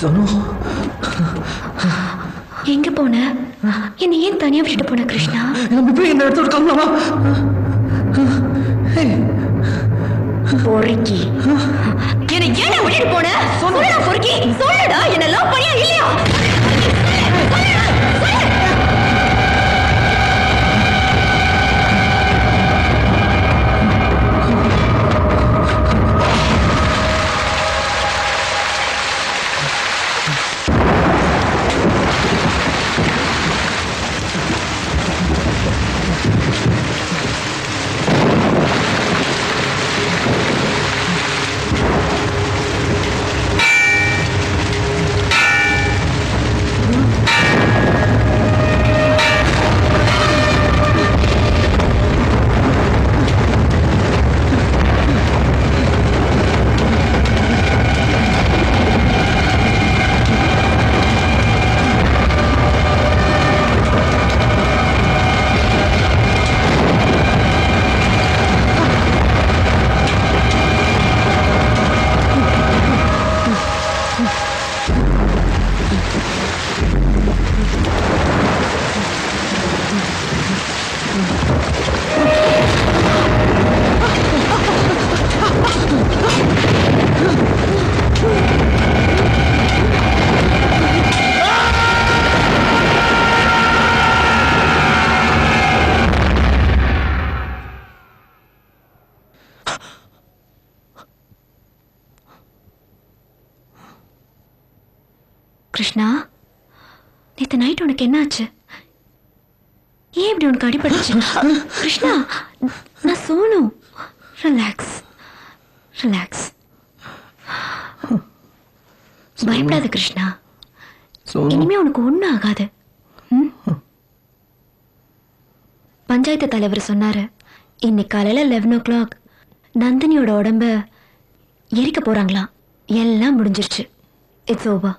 சோனு, எங்க போன? என்னை ஏன் தனியா விட்டுட்டு போன கிருஷ்ணா? நம்ம போய் இந்த இடத்துல இருக்காங்களா? பொறுக்கி, என்னை ஏன் விட்டுட்டு போன? சொல்லுடா பொறுக்கி, சொல்லுடா, என்ன லவ் பண்ணியா இல்லையா? கிருஷ்ணா, நேத்து நைட் உனக்கு என்ன ஆச்சு? ஏன் இப்படி உனக்கு அடிபட்டுச்சு? கிருஷ்ணா, நான் சோனு. Relax relax. பயப்படாத கிருஷ்ணா, இனிமே உனக்கு ஒண்ணும் ஆகாது. பஞ்சாயத்து தலைவர் சொன்னாரு, இன்னைக்கு காலையில 11 o'clock நந்தினியோட உடம்ப எரிக்க போறாங்களாம். எல்லாம் முடிஞ்சிருச்சு. It's over.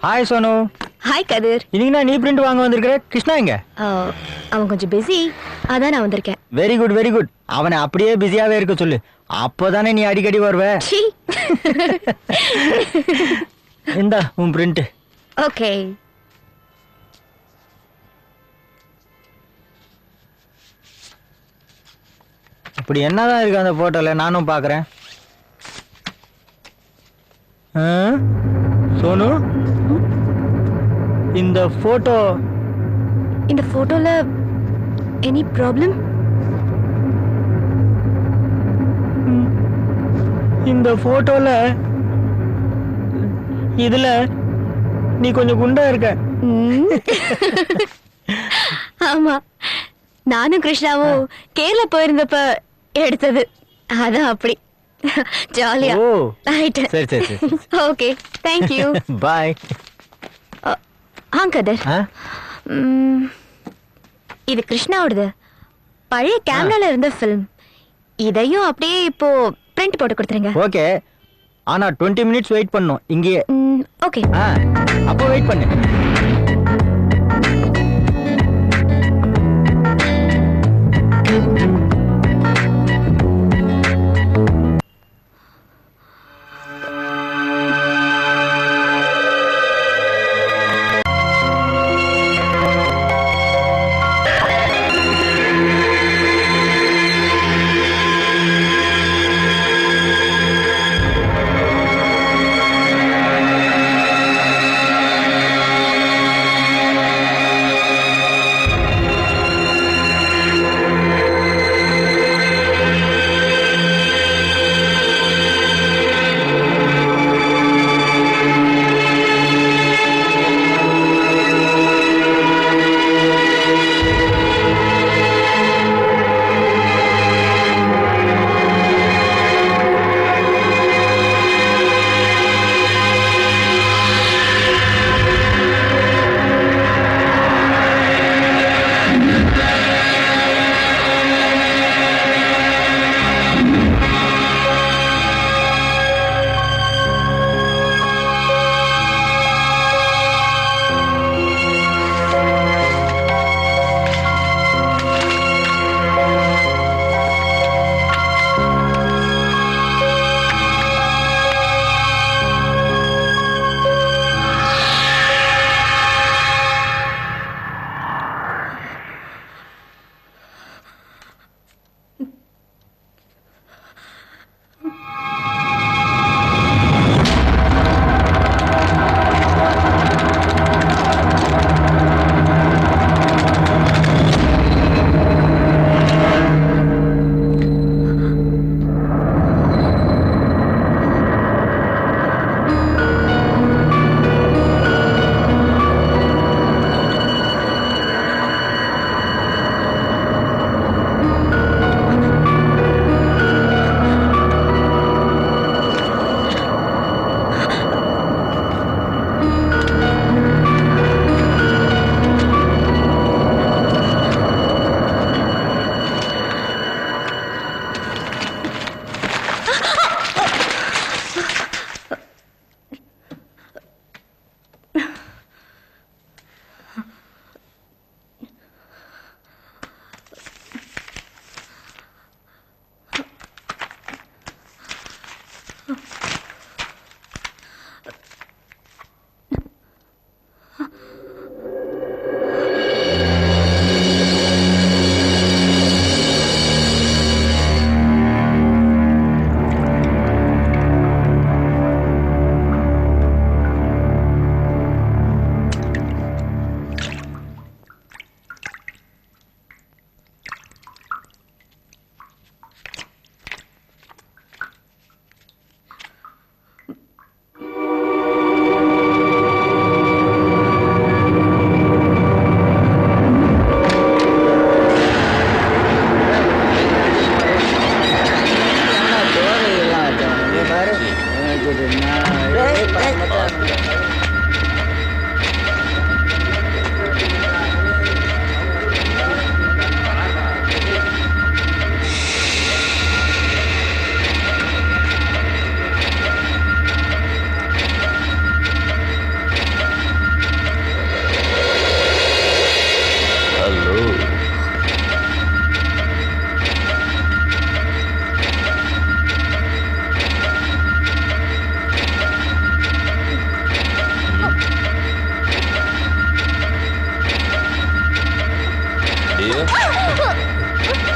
Hi Sonu. Hi Kathir. இன்னைக்கு நீ பிரிண்ட் வாங்க வந்திருக்கிற. கிருஷ்ணா எங்க? அவன் கொஞ்சம் பிஸி, அதான் நான் வந்திருக்கேன். Very good very good. அவனை அப்படியே பிஸியாவே இருக்க சொல்லு, அப்போதானே நீ அடிக்கடி வருவ. இந்தா உன் பிரிண்ட். ஓகே. இப்படி என்னதான் இருக்கு அந்த போட்டோல, நானும் பாக்குறேன். சோனு, இந்த போட்டோல எனி ப்ராப்ளம்? இந்த போட்டோல இதுல நீ கொஞ்சம் குண்டா இருக்க. ஆமா, நானும் கிருஷ்ணாவும் கேரளா போயிருந்தப்ப எடுத்தது. அதான் அப்படி ஜாலியா. சரி சரி சரி. Okay, thank you. Bye. Kathir, இது கிருஷ்ணாவோடது. பழைய கேமரால இருந்த ஃபில்ம். இதையும் அப்படியே இப்போ பிரிண்ட் போட்டு கொடுத்துருங்க. ஓகே, ஆனா 20 minutes வெயிட் பண்ணணும் இங்கேயே. ஓகே, அப்போ வெயிட் பண்ணு.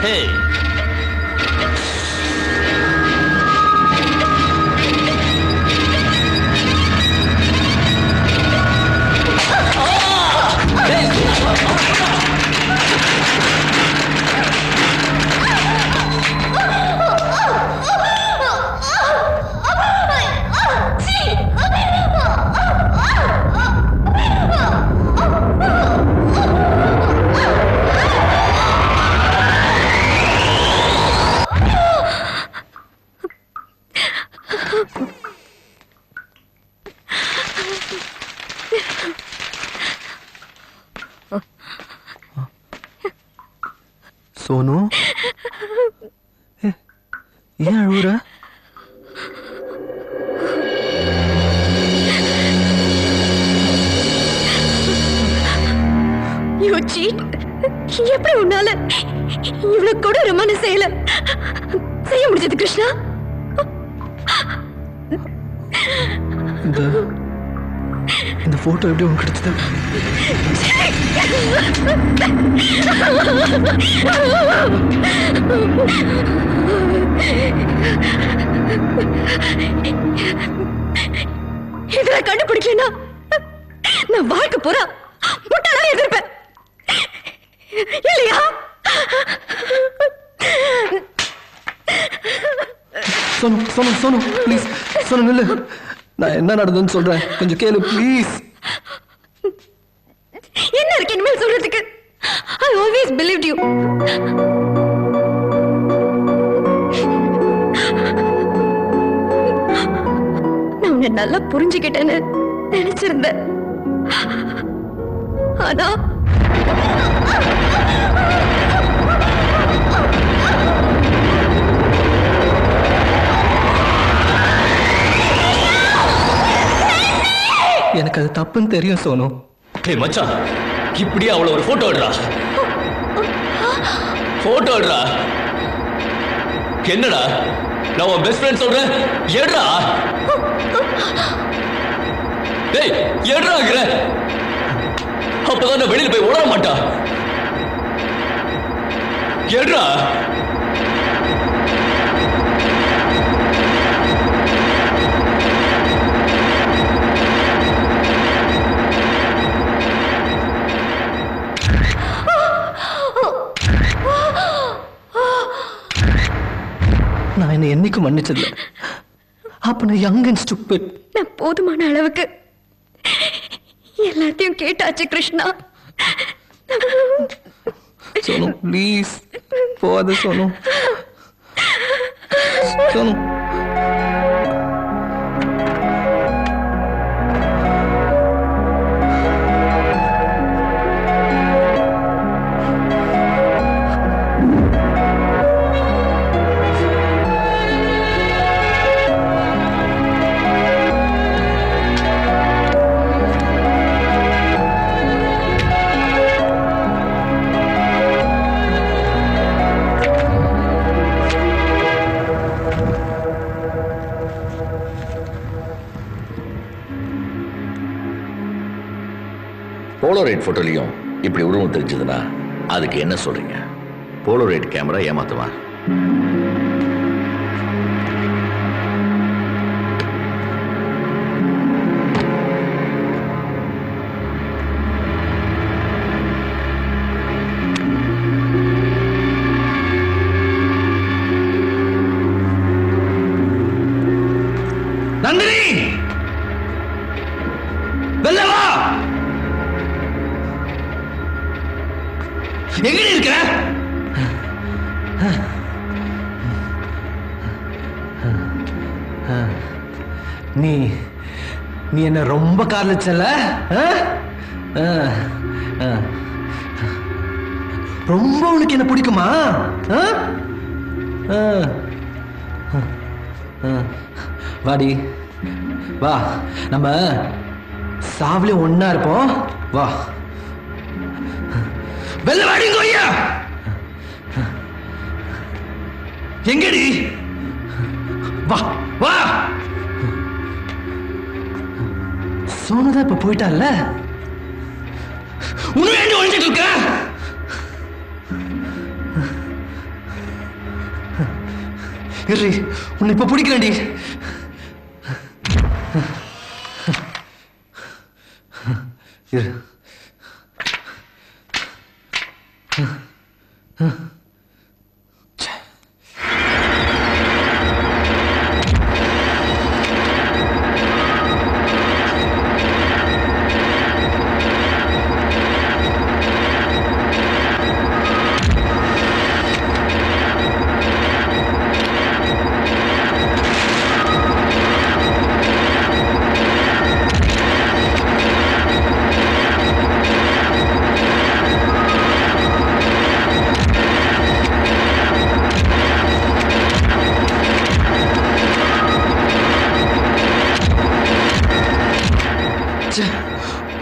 ஹே சோனு ஏன் அழுவுற? You cheat. எப்படி உன்னால இவ்வளவு கொடூரமான செயல செய்ய முடிஞ்சது கிருஷ்ணா? இந்த போட்டோ எப்படி உனக்கு கிடைச்சது? இதை கண்டுபிடிக்கலனா நான் வாழ்க்கை பூரா முட்டாளா எதிர்ப்பேன் இல்லையா? சோனு சோனு சோனு ப்ளீஸ் சோனு நில்லு. நான் என்ன நடந்ததுன்னு சொல்றேன், கொஞ்சம் கேளு ப்ளீஸ். என்ன இருக்கு இனிமேல் சொல்றதுக்கு? I always believed you. நான் உன்னை நல்லா புரிஞ்சுக்கிட்டேன்னு நினைச்சிருந்தேன். ஆனா எனக்கு அது தப்புன்னு தெரியும் சோனு. டேய் மச்சான், இப்படியே அவளை ஒரு போட்டோ எடுறா. போட்டோ எடுறா. என்னடா நான் உன் பெஸ்ட் ஃப்ரெண்ட் சொல்றேன், எடுறா. டேய் எடுறாங்கற, அப்பதான் நான் வெளியில போய் ஓட மாட்டா. எடுறா. நான் என்ன என்னைக்கும் மன்னிச்சதில்ல. அப்ப நான் யங் அண்ட் ஸ்டூபிட். நான் போதுமான அளவுக்கு எல்லாத்தையும் கேட்டாச்சு கிருஷ்ணா. சோனு ப்ளீஸ் போகாத சோனு. சோனு போலோரைட் போட்டோலையும் இப்படி உருவம் தெரிஞ்சதுன்னா அதுக்கு என்ன சொல்றீங்க? போலோரைட் கேமரா ஏமாத்துமா? நந்தினி வெல்லவா, எங்கடி இருக்க? நீ நீ என்ன ரொம்ப காதலிச்சல? ரொம்ப உனக்கு என்ன பிடிக்குமா? வாடி வா, நம்ம சாவுலயும் ஒன்னா இருப்போம். வா வெல்ல வாடி கோயா. எங்கடி? வா வா. சோனுதான் இப்ப போயிட்டால, உன்னை ஏண்டி ஒழிச்சிட்டு இருக்க? இரு உன்னை இப்ப பிடிக்கிறேன்டி. இரு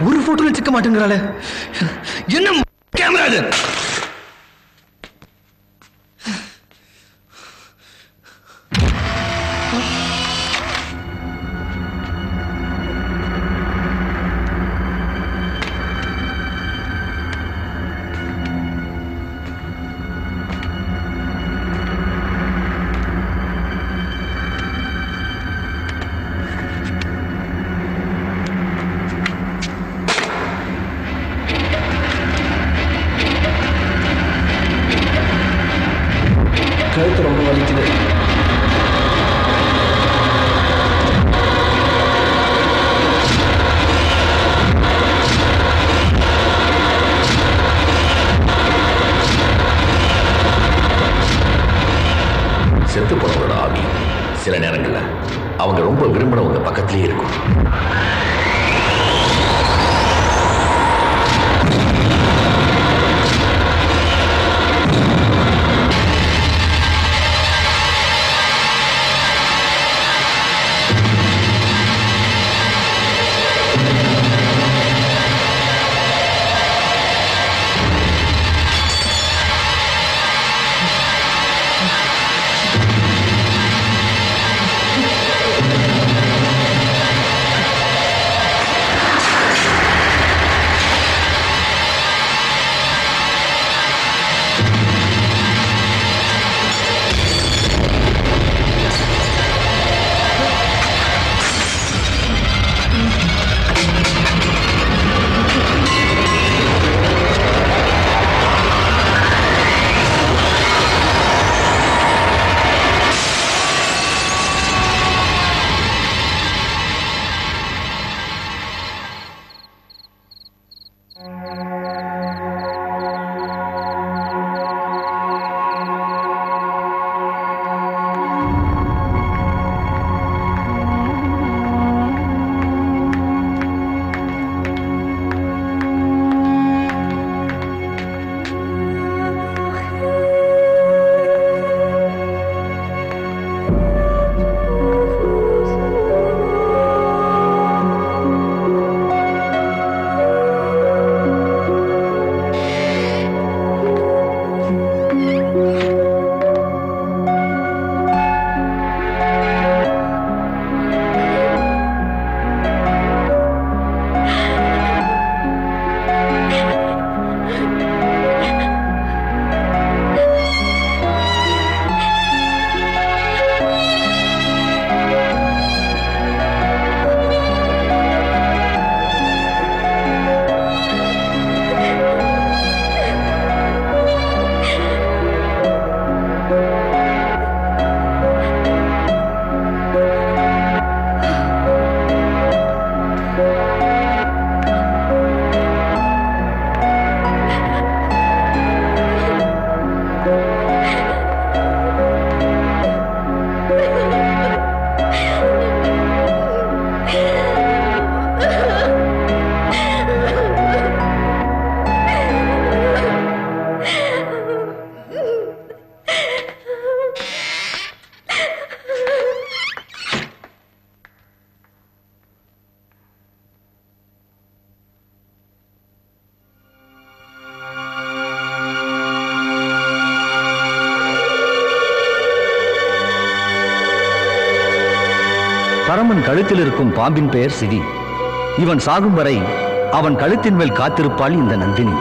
ஒரு போட்டோல சிக்க மாட்டேங்கிறாளே. என்ன கேமரா இது? கழுத்து ரொம்ப வலிக்குது. செத்து போனவங்களோட ஆவி சில நேரங்கள்ல அவங்க ரொம்ப விரும்பினவங்க பக்கத்திலேயே இருக்கும். பரமன் கழுத்தில் இருக்கும் பாம்பின் பெயர் சிவி. இவன் சாகும் வரை அவன் கழுத்தின் மேல் காத்திருப்பாள் இந்த நந்தினி.